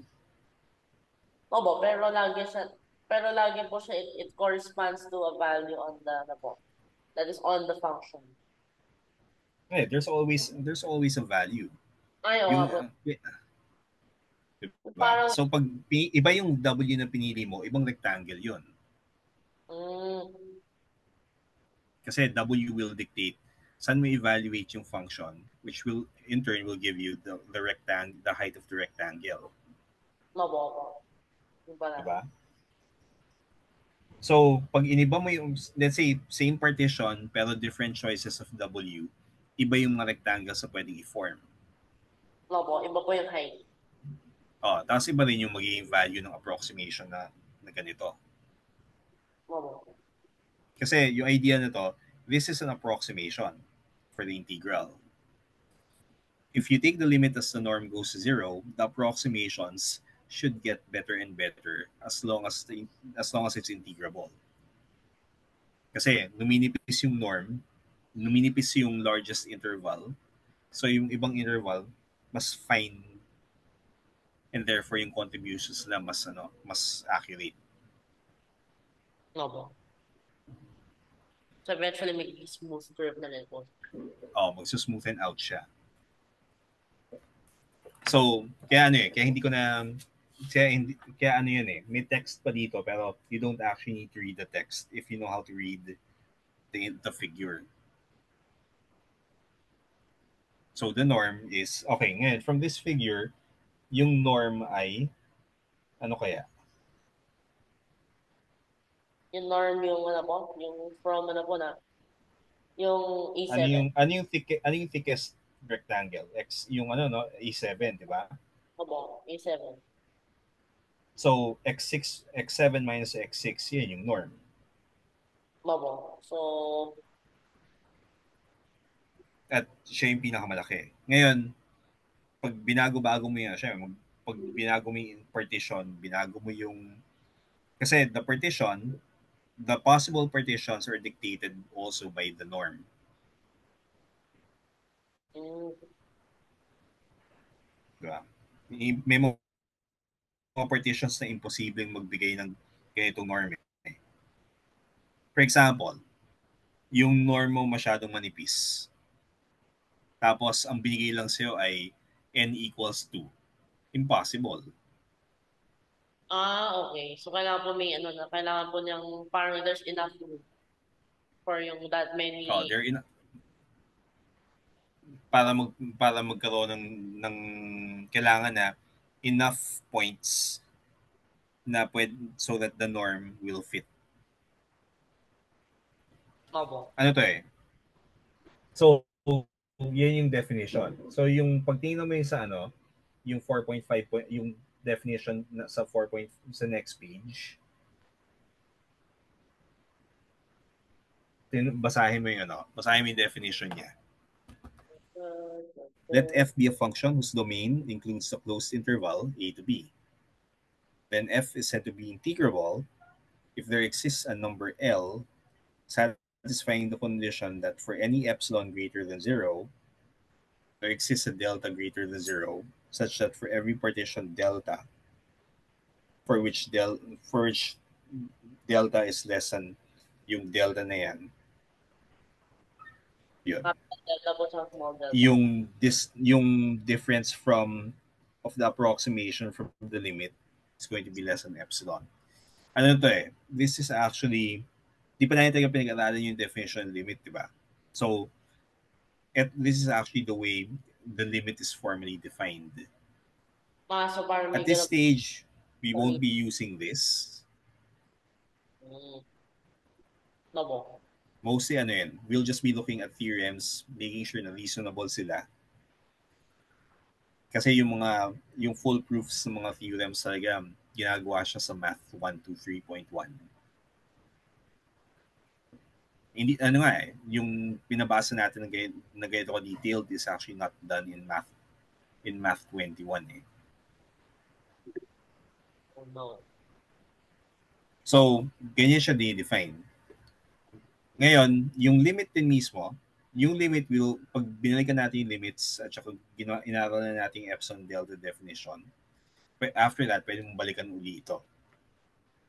Opo, pero lagi po siya, it corresponds to a value on the, ano po, that is on the function. Eh, there's always a value. Ay, oo Yung nga po. diba? Parang, So pag iba yung W na pinili mo, ibang rectangle 'yon. mm, Kasi W will dictate saan mo evaluate yung function which will in turn will give you the height of the rectangle, mabobo. Yung pala. diba? So pag iniba mo yung let's say same partition pero different choices of W, iba yung mga rectangles na pwedeng i-form. Opo, iba po yung height. Oh, tapos iba rin yung magiging value ng approximation na ganito. Opo. Kasi yung idea na to, this is an approximation for the integral. If you take the limit as the norm goes to zero, the approximations should get better and better as long as it's integrable. Kasi numinipis yung norm, numinipis yung largest interval, so yung ibang interval mas fine and therefore yung contributions nila mas accurate. Opo. So eventually, may smooth curve na rin po. Magsusmoothen out siya. So, kaya hindi ko na kaya ano yun eh, may text pa dito pero you don't actually need to read the text if you know how to read the figure. So the norm is, okay, ngayon from this figure, yung norm ay, ano kaya? Yung norm yung ano po, yung from ano po na, yung A7. Ano yung thickest rectangle? Yung ano no, A7, di ba? Opo, A7. So X7 minus X6, yan yung norm. Opo. So, At siya yung pinakamalaki. Ngayon, pag binago-bago mo yan, syempre, pag binago mo yung partition, binago mo yung, kasi the possible partitions are dictated also by the norm. mm, Diba? May mga partitions na imposibleng magbigay ng ganitong norm eh. For example, yung norm mo masyadong manipis. Tapos, ang binigay lang sa'yo ay n equals 2. Impossible. Okay. So, kailangan po may ano na, kailangan po niyang parang there's enough room for yung that Oh, many. they're in para magkaroon ng kailangan na enough points na pwede so that the norm will fit. Opo. Ano to eh? So, yan yung definition. So, yung pagtingin mo yung sa ano, yung 4.5 point, yung definition na sa 4 point, sa next page, basahin mo yung ano, basahin mo yung definition niya. Let f be a function whose domain includes a closed interval a to b. Then f is said to be integrable if there exists a number L satisfying the condition that for any epsilon greater than 0, there exists a delta greater than 0, such that for every partition delta, for which delta is less than yung delta na yan, yun. Capital delta po sa small delta. Yung difference of the approximation from the limit is going to be less than epsilon. Ano to eh? This is actually, di pa natin talaga pinag-aralan yung definition ng limit, di ba? So, this is actually the way the limit is formally defined. So parang At may this ganun. stage, we won't Sorry. be using this. Mm. Opo. Mostly ano yun, we'll just be looking at theorems, making sure na reasonable sila. Kasi yung full proofs ng mga theorems talaga, ginagawa siya sa Math 123.1. Hindi, ano nga eh, yung pinabasa natin na ganito ka-detailed is actually not done in Math 21 eh. Oh, no. So, ganyan siya define. Ngayon, yung limit din mismo, yung limit pag binalikan natin yung limits at saka inaral na natin yung epsilon delta definition, after that, pwede mong balikan uli ito.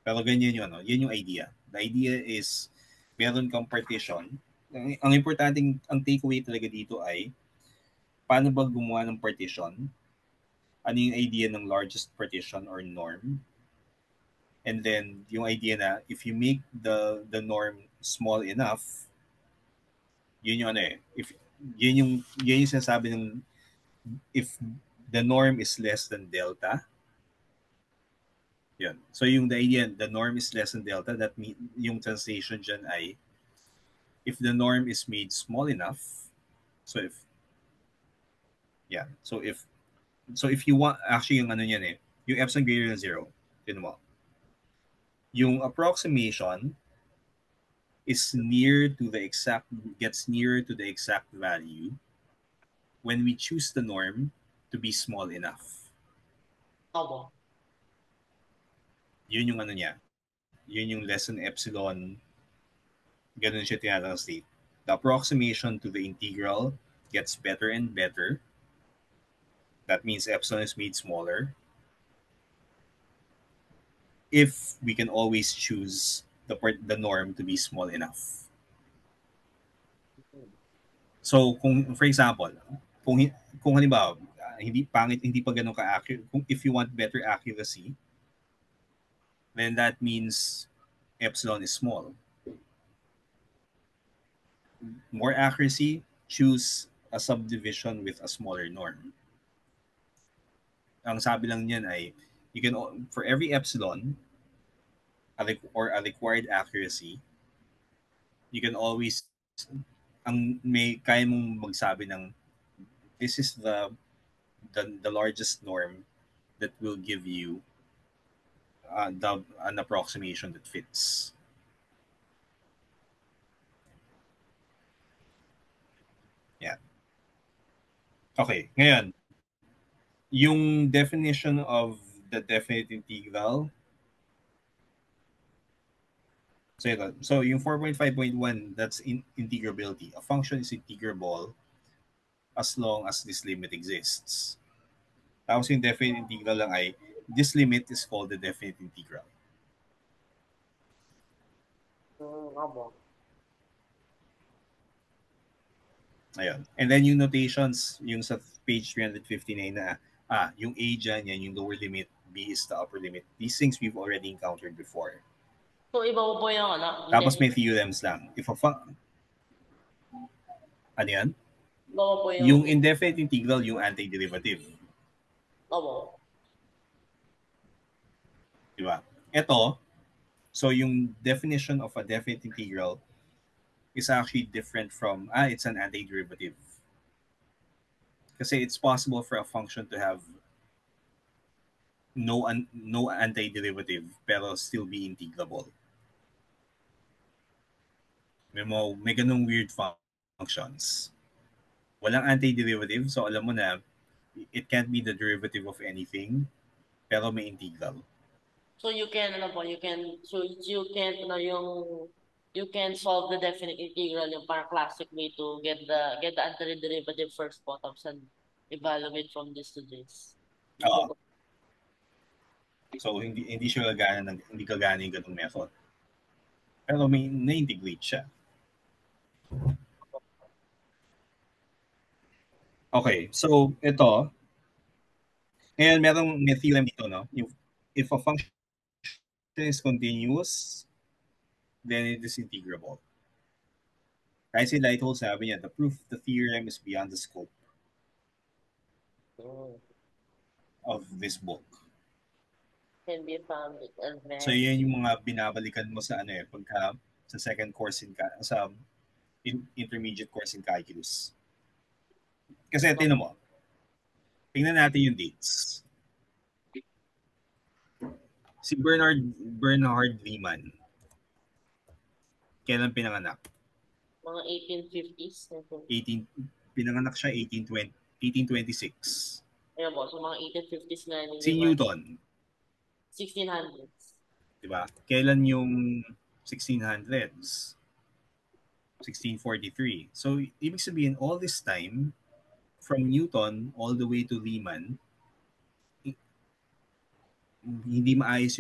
Pero ganyan yun, no? Yan yung idea. The idea is, meron kang partition. Ang importante, ang takeaway talaga dito ay, paano ba gumawa ng partition? Ano yung idea ng largest partition or norm? And then, yung idea na, if you make the norm small enough, yun yung ano eh, yun yung sinasabi ng, if the norm is less than delta, yun. So yung the idea, the norm is less than delta, that mean, yung translation dyan ay, if the norm is made small enough, so if, yeah, so if you want, actually yung ano yan eh, yung epsilon greater than 0, yun mo, yung approximation is gets nearer to the exact value when we choose the norm to be small enough. Opo. Yun yung ano niya, yun yung less than epsilon, ganun siya tinatranslate. The approximation to the integral gets better and better. That means epsilon is made smaller. If we can always choose the norm to be small enough. So, for example, kung halimbawa, hindi pa ganun ka-accurate, if you want better accuracy, then that means epsilon is small. More accuracy, choose a subdivision with a smaller norm. Ang sabi lang niyan ay, you can, for every epsilon, or a required accuracy, you can always, kaya mong magsabi ng, this is the largest norm that will give you an approximation that fits. Yeah. Okay, ngayon, yung definition of the definite integral. So yung 4.5.1, that's integrability. A function is integrable as long as this limit exists. Tapos yung definite integral lang ay, this limit is called the definite integral. Opo. Ayun. And then yung notations, yung sa page 359 na, yung a dyan, yan yung lower limit, B is the upper limit. These things we've already encountered before. So, iba po po yung Tapos may indefinite. theorems lang. Ano yan? Iba po yung, Yung indefinite integral, yung antiderivative. opo. Diba? Ito, so yung definition of a definite integral is actually different from, it's an antiderivative. Kasi it's possible for a function to have no antiderivative pero still be integrable. May ganung weird functions. Walang antiderivative, so alam mo na it can't be the derivative of anything, pero may integral. So, you can, you can solve the definite integral yung parang classic way to get the antiderivative first po, tapos and evaluate from this to this. Oo. So, hindi siya hindi kagana yung ganung method. Pero may na-integrate siya. Okay, so ito, ngayon may theorem dito, no? If a function is continuous, then it is integrable. Kahit si Leithold sabi niya, the proof of the theorem is beyond the scope of this book. Can be found with advanced. So, yan yung mga binabalikan mo sa pagka sa second course sa intermediate course in calculus. Kasi tingnan mo, tingnan natin yung dates. Si Bernhard Riemann, kailan pinanganak? Mga 1850s. Pinanganak siya 1826. Ayun po, so mga 1850s na yun. Si Newton, 1600s. diba? Kailan yung 1600s? 1643. So, ibig sabihin, all this time, from Newton all the way to Riemann, hindi maayos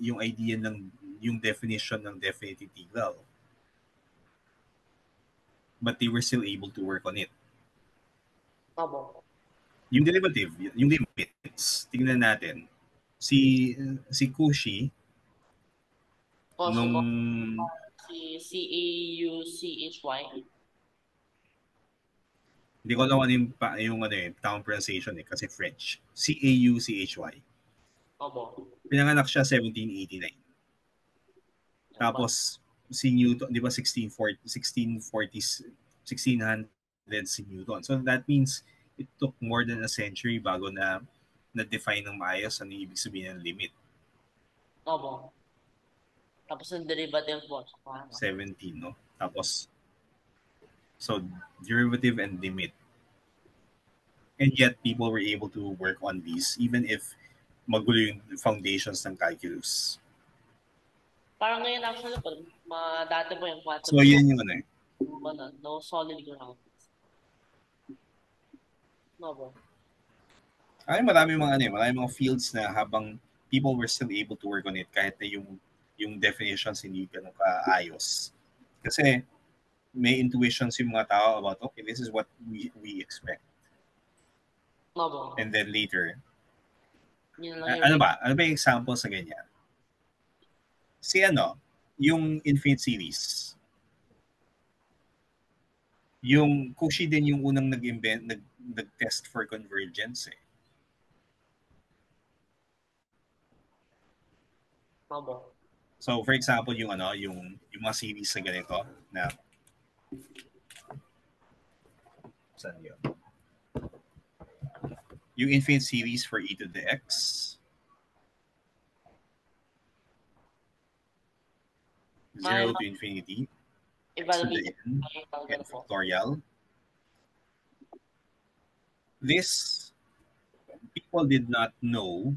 yung idea ng yung definition ng definite integral. But they were still able to work on it. Opo. Yung derivative, yung limits, tingnan natin. Si Cauchy, nung si Cauchy. hindi ko alam ano yung tamang pronunciation kasi French. Cauchy. Opo. Pinanganak siya 1789. Tapos si Newton, 'di ba 1640s 1600 si Newton. So that means it took more than a century bago na-define ng maayos ano ibig sabihin ng limit. Opo. Tapos yung derivative po. 17, no? Tapos, so, derivative and limit. And yet, people were able to work on these even if magulo yung foundations ng calculus. Parang ngayon actually po, dati po yung quantum. So, yan yung no solid ground. Opo. Marami mga fields na habang people were still able to work on it kahit na yung definitions hindi ganun kaayos. Kasi may intuitions yung mga tao about, okay, this is what we expect. Opo. And then later, ano ba yung example sa ganyan? Yung infinite series. Yung Cauchy din yung unang nag-test for convergence eh. Opo. So for example, yung mga series na ganito na saan yun? Yung infinite series for e to the x 0 to infinity x to the n factorial. This people did not know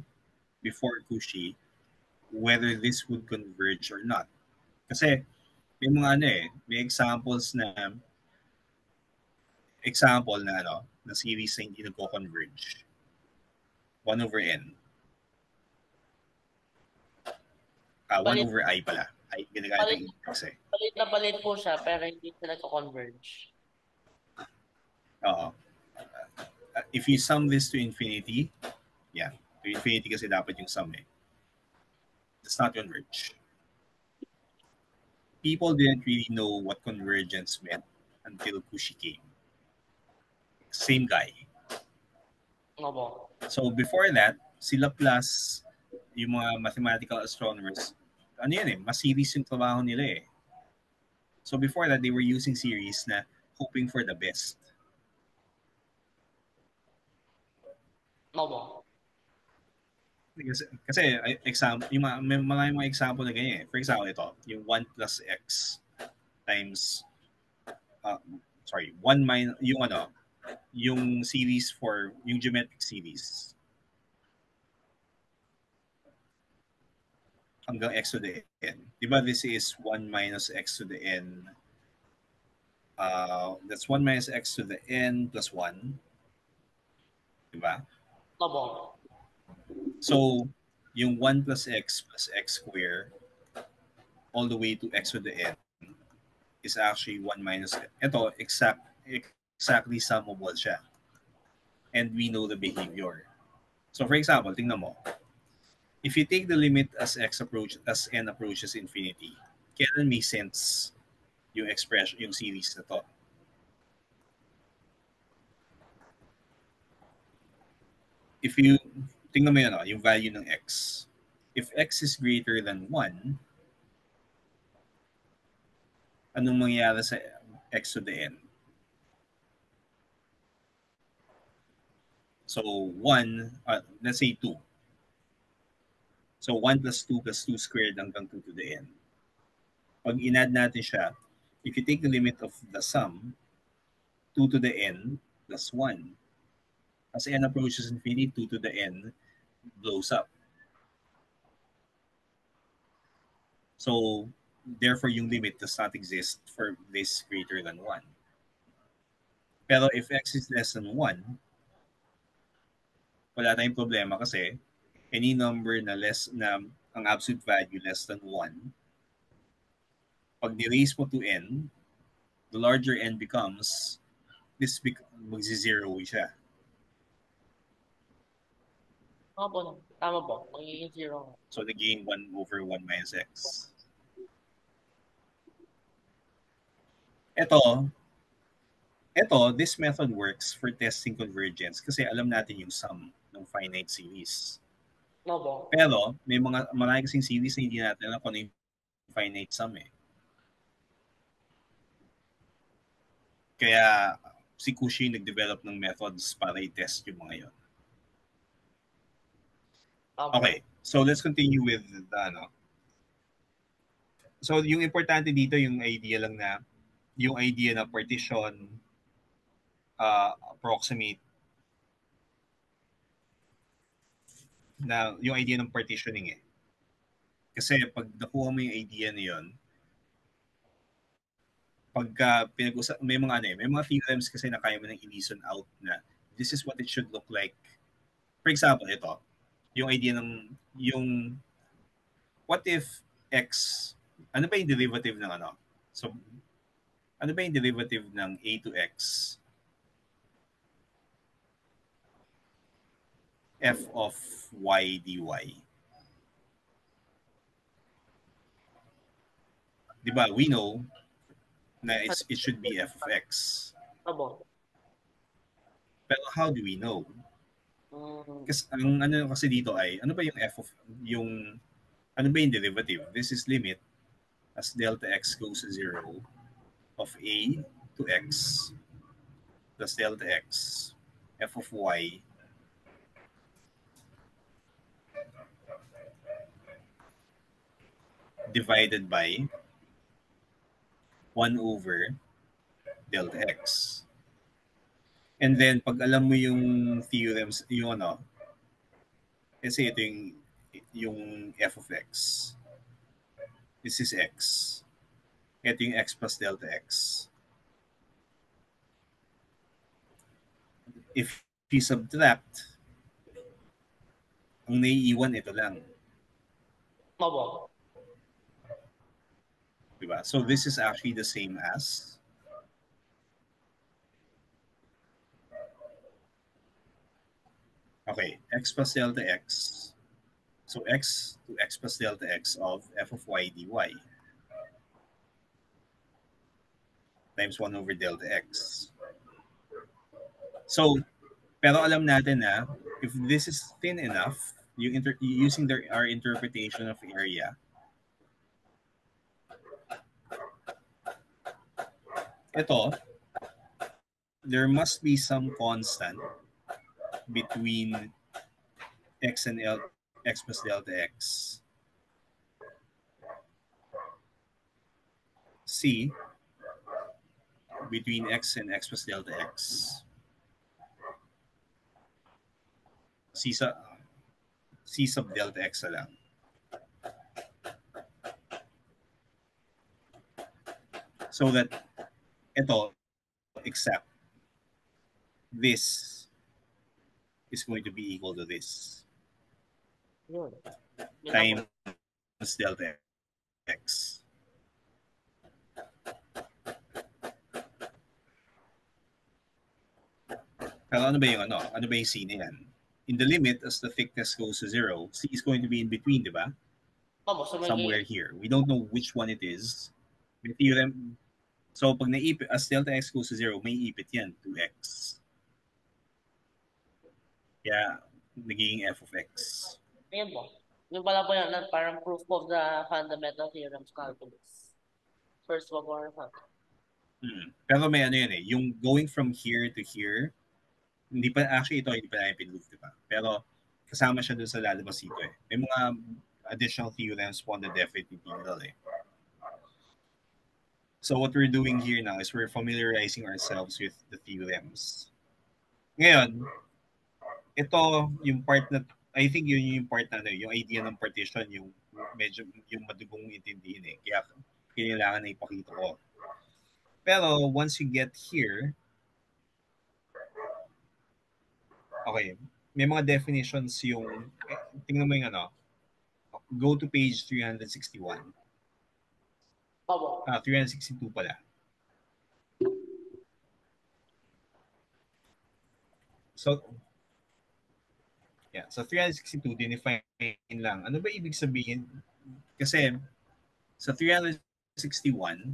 before Cauchy whether this would converge or not. Kasi may mga may examples na na series na hindi nagko-converge. 1 over n. 1 over I pala. I ginagamit yung index eh. Palit po siya pero hindi siya nagko-converge. Oo. If you sum this to infinity, yeah, Yung infinity kasi dapat yung sum eh. Does not converge. People didn't really know what convergence meant until Cauchy came. Same guy. Opo. So before that, sila plus yung mga mathematical astronomers, ano yun eh, mas series yung trabaho nila eh. So before that, they were using series na hoping for the best. Opo. Kasi example, yung may mga example na ganyan eh. For example, ito, yung 1 plus x times, uh, sorry, 1 minus, yung ano, yung series for, yung geometric series hanggang x to the n. Diba this is 1 minus x to the n, that's 1 minus x to the n plus 1. Diba? Opo. So, yung 1 plus x squared all the way to x to the n is actually 1 minus, ito, exactly summable siya. And we know the behavior. So, for example, tingnan mo, if you take the limit as n approaches infinity, kailan may sense yung expression, yung series na to? If you, tingnan mo yun, yung value ng x. If x is greater than 1, anong mangyayari sa x to the n? So, 1, let's say 2. So, 1 plus 2 squared hanggang 2 to the n. Pag in-add natin siya, if you take the limit of the sum, 2 to the n plus 1. As n approaches infinity, 2 to the n blows up. So, therefore, yung limit does not exist for this greater than 1. Pero if x is less than 1, wala tayong problema kasi any number na less na ang absolute value less than 1, pag ni-raise mo to n, the larger n becomes, magzi-zero siya. Opo. Tama po. Magiging 0. So, naging 1 over 1 minus x. This method works for testing convergence kasi alam natin yung sum ng finite series. Opo. Pero, may marami kasing series na hindi natin alam kung ano yung finite sum eh. Kaya, si Cauchy nag-develop ng methods para i-test yung mga yun. Opo. Okay, so let's continue with the ano. So, yung importante dito, yung idea na partition, approximate, na yung idea ng partitioning eh. Kasi pag nakuha mo yung idea na yun, pagka may mga may mga theorems kasi na kaya mo nang i-reason out na this is what it should look like. For example, ito, yung idea ng, yung, what if x, ano ba yung derivative ng ano? So, ano ba yung derivative ng a to x? F of y dy. Diba, we know na it should be f of x. Opo. Pero how do we know? Kasi ang ano kasi dito ay, ano ba yung f of, yung, ano ba yung derivative? This is limit as delta x goes to 0 of a to x plus delta x f of y divided by 1 over delta x. And then, pag alam mo yung theorems, yung ano, kasi ito yung f of x. This is x. Ito yung x plus delta x. If you subtract, ang naiiwan ito lang. Opo. Diba? So this is actually the same as Okay, x plus delta x. So x to x plus delta x of f of y dy times 1 over delta x. So, pero alam natin na if this is thin enough, using our interpretation of area, ito, there must be some constant between x and x plus delta x. C between x and x plus delta x. C, C sub delta x na lang. So that ito, except this is going to be equal to this Yun. Yun lang po. times delta x. Pero ano ba yung ano? Ano ba yung C na yan? In the limit, as the thickness goes to 0, C is going to be in between, di ba? Opo, so Somewhere magiging, here. We don't know which one it is. May theorem. So, pag naipit, as delta x goes to 0, may ipit yan, 2x. Kaya, nagiging f of x. ayun po. Yung pala po yan, parang proof of the fundamental theorems calculus. First one or something. Pero may ano yan eh, yung going from here to here, hindi pa, actually ito, hindi pa namin pinroof, di ba? Pero, kasama siya dun sa lalabas dito eh. May mga additional theorems on the definite integral eh. So what we're doing here now is we're familiarizing ourselves with the theorems. Ngayon, ito yung part na I think yun yung part na yung idea ng partition yung medyo yung madugong intindihin eh. Kaya kailangan na ipakita ko. Pero once you get here, okay, may mga definitions yung tingnan mo yung ano, go to page 361. Opo. 362 pala. So, yeah. So, 362, dinefine lang. Ano ba ibig sabihin? Kasi, sa 361,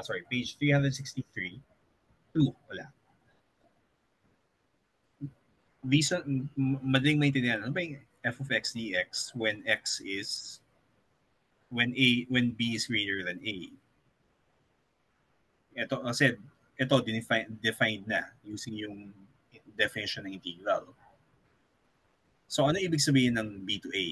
sorry, page 363, 2, wala. Reason, madaling maintindihan. Ano ba yung f of x dx when x is, when b is greater than a? Ito, kasi, ito, defined na using yung definition ng integral. So, ano ibig sabihin ng b to a?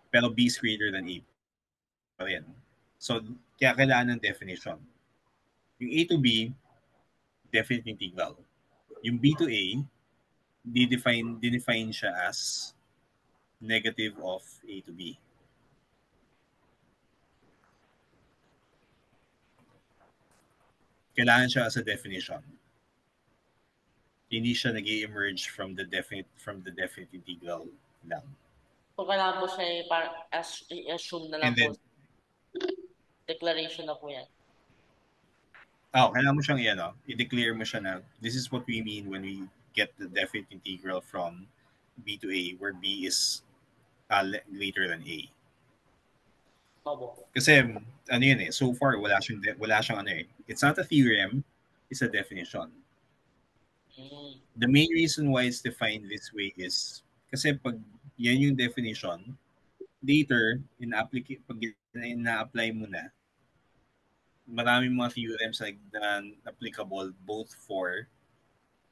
Pero b is greater than a pa rin. So, kaya kailangan ng definition. Yung a to b, definite integral. Yung b to a, dinefine siya as negative of a to b. Kailangan siya as a definition. Hindi siya nag-emerge from the definite integral lang. So, kailangan po siya parang assume na lang And po. then, Declaration na po yan. kailangan mo siyang i-declare mo siya na this is what we mean when we get the definite integral from b to a where b is greater than a. Opo. Kasi ano yun eh, so far wala siyang ano eh. It's not a theorem, it's a definition. The main reason why it's defined this way is kasi pag yan yung definition, later pag ina-apply mo na, maraming mga theorems na applicable both for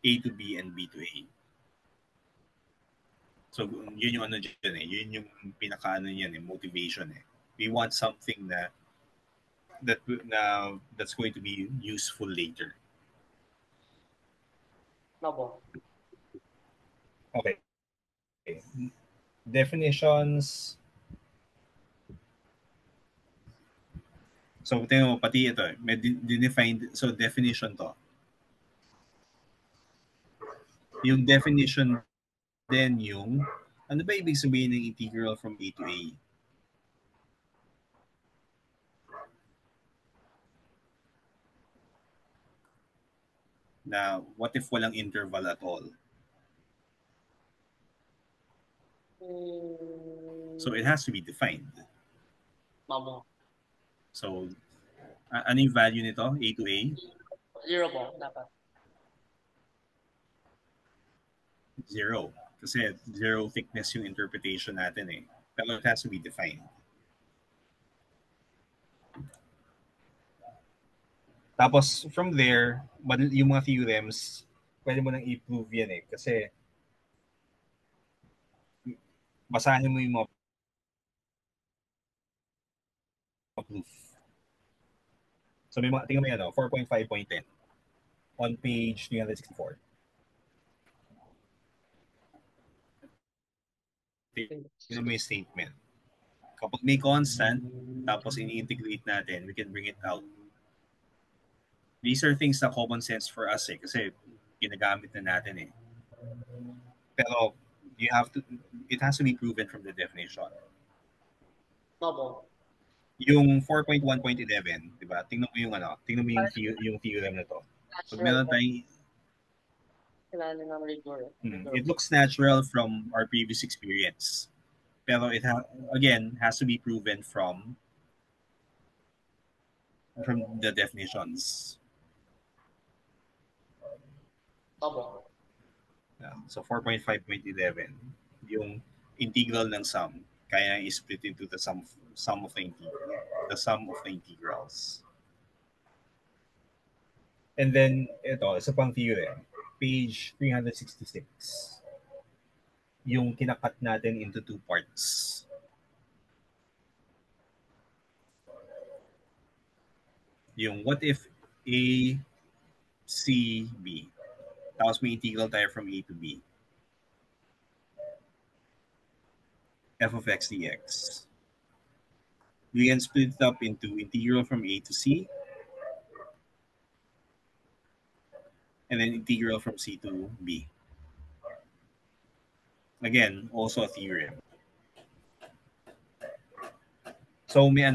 A to B and B to A. So yun yung ano dyan eh, yun yung pinaka-ano yan eh, motivation eh. We want something that's going to be useful later. Opo. Okay. Definitions. So, tingnan mo, pati ito, may defined, so definition to. Yung definition then yung, ano ba ibig sabihin ng integral from A to A? na what if walang interval at all? So it has to be defined. Mamo. So, ano yung value nito? A to A? 0 po, dapat. 0. Kasi 0 thickness yung interpretation natin eh. Pero it has to be defined. Tapos, from there, yung mga theorems, pwede mo nang i-prove yan eh. Kasi, basahin mo yung mga proof. So, may mga, tingnan mo yan, 4.5.10 on page 364. Tingnan mo yung statement. Kapag may constant, tapos ini-integrate natin, we can bring it out. These are things na common sense for us eh, kasi ginagamit na natin eh. Pero, it has to be proven from the definition. Mamo. Yung 4.1.11, di ba? Tingnan mo yung theorem na to. Pag Natural meron po. tayong, Kailangan ng rigor. it looks natural from our previous experience. Pero again, has to be proven from the definitions. Mamo. So 4.5.11, yung integral ng sum, kaya i-split into the sum of the integrals. And then, ito, isa pang theorem. Page 366. Yung kinakat natin into two parts. Yung what if A, C, B. Tapos may integral tayo from A to B. F of x dx. We can split it up into integral from A to C, and then integral from C to B. Again, also a theorem. So may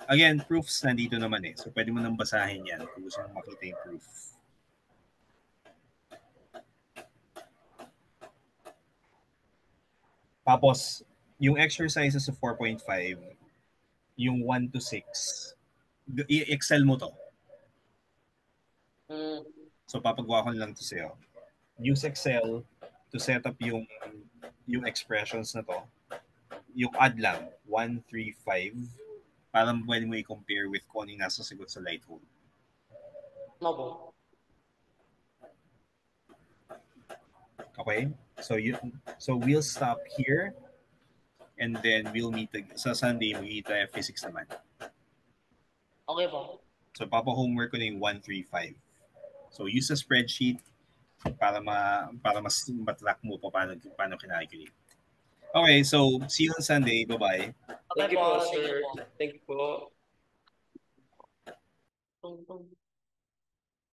again, proofs nandito naman eh. So pwede mo nang basahin yan kung gusto mong makita yung proof. Tapos, yung exercises sa 4.5, yung 1 to 6, i-excel mo to. So papagawa ko lang to sa'yo. Use Excel to set up yung expressions na to. Yung add lang, 1, 3, 5, para pwede mo i-compare with kung ano yung nasa sagot sa Leithold. Mamo. Okay? So we'll stop here and then we'll meet sa Sunday, magkita tayo physics naman. Okay po. So papa-homework ko na yung 1, 3, 5. So use a spreadsheet para mas matrack mo paano kinalculate. Okay, so see you on Sunday. Bye-bye. Okay Thank you po, po, thank you sir. po. Thank you po. Tung, tung.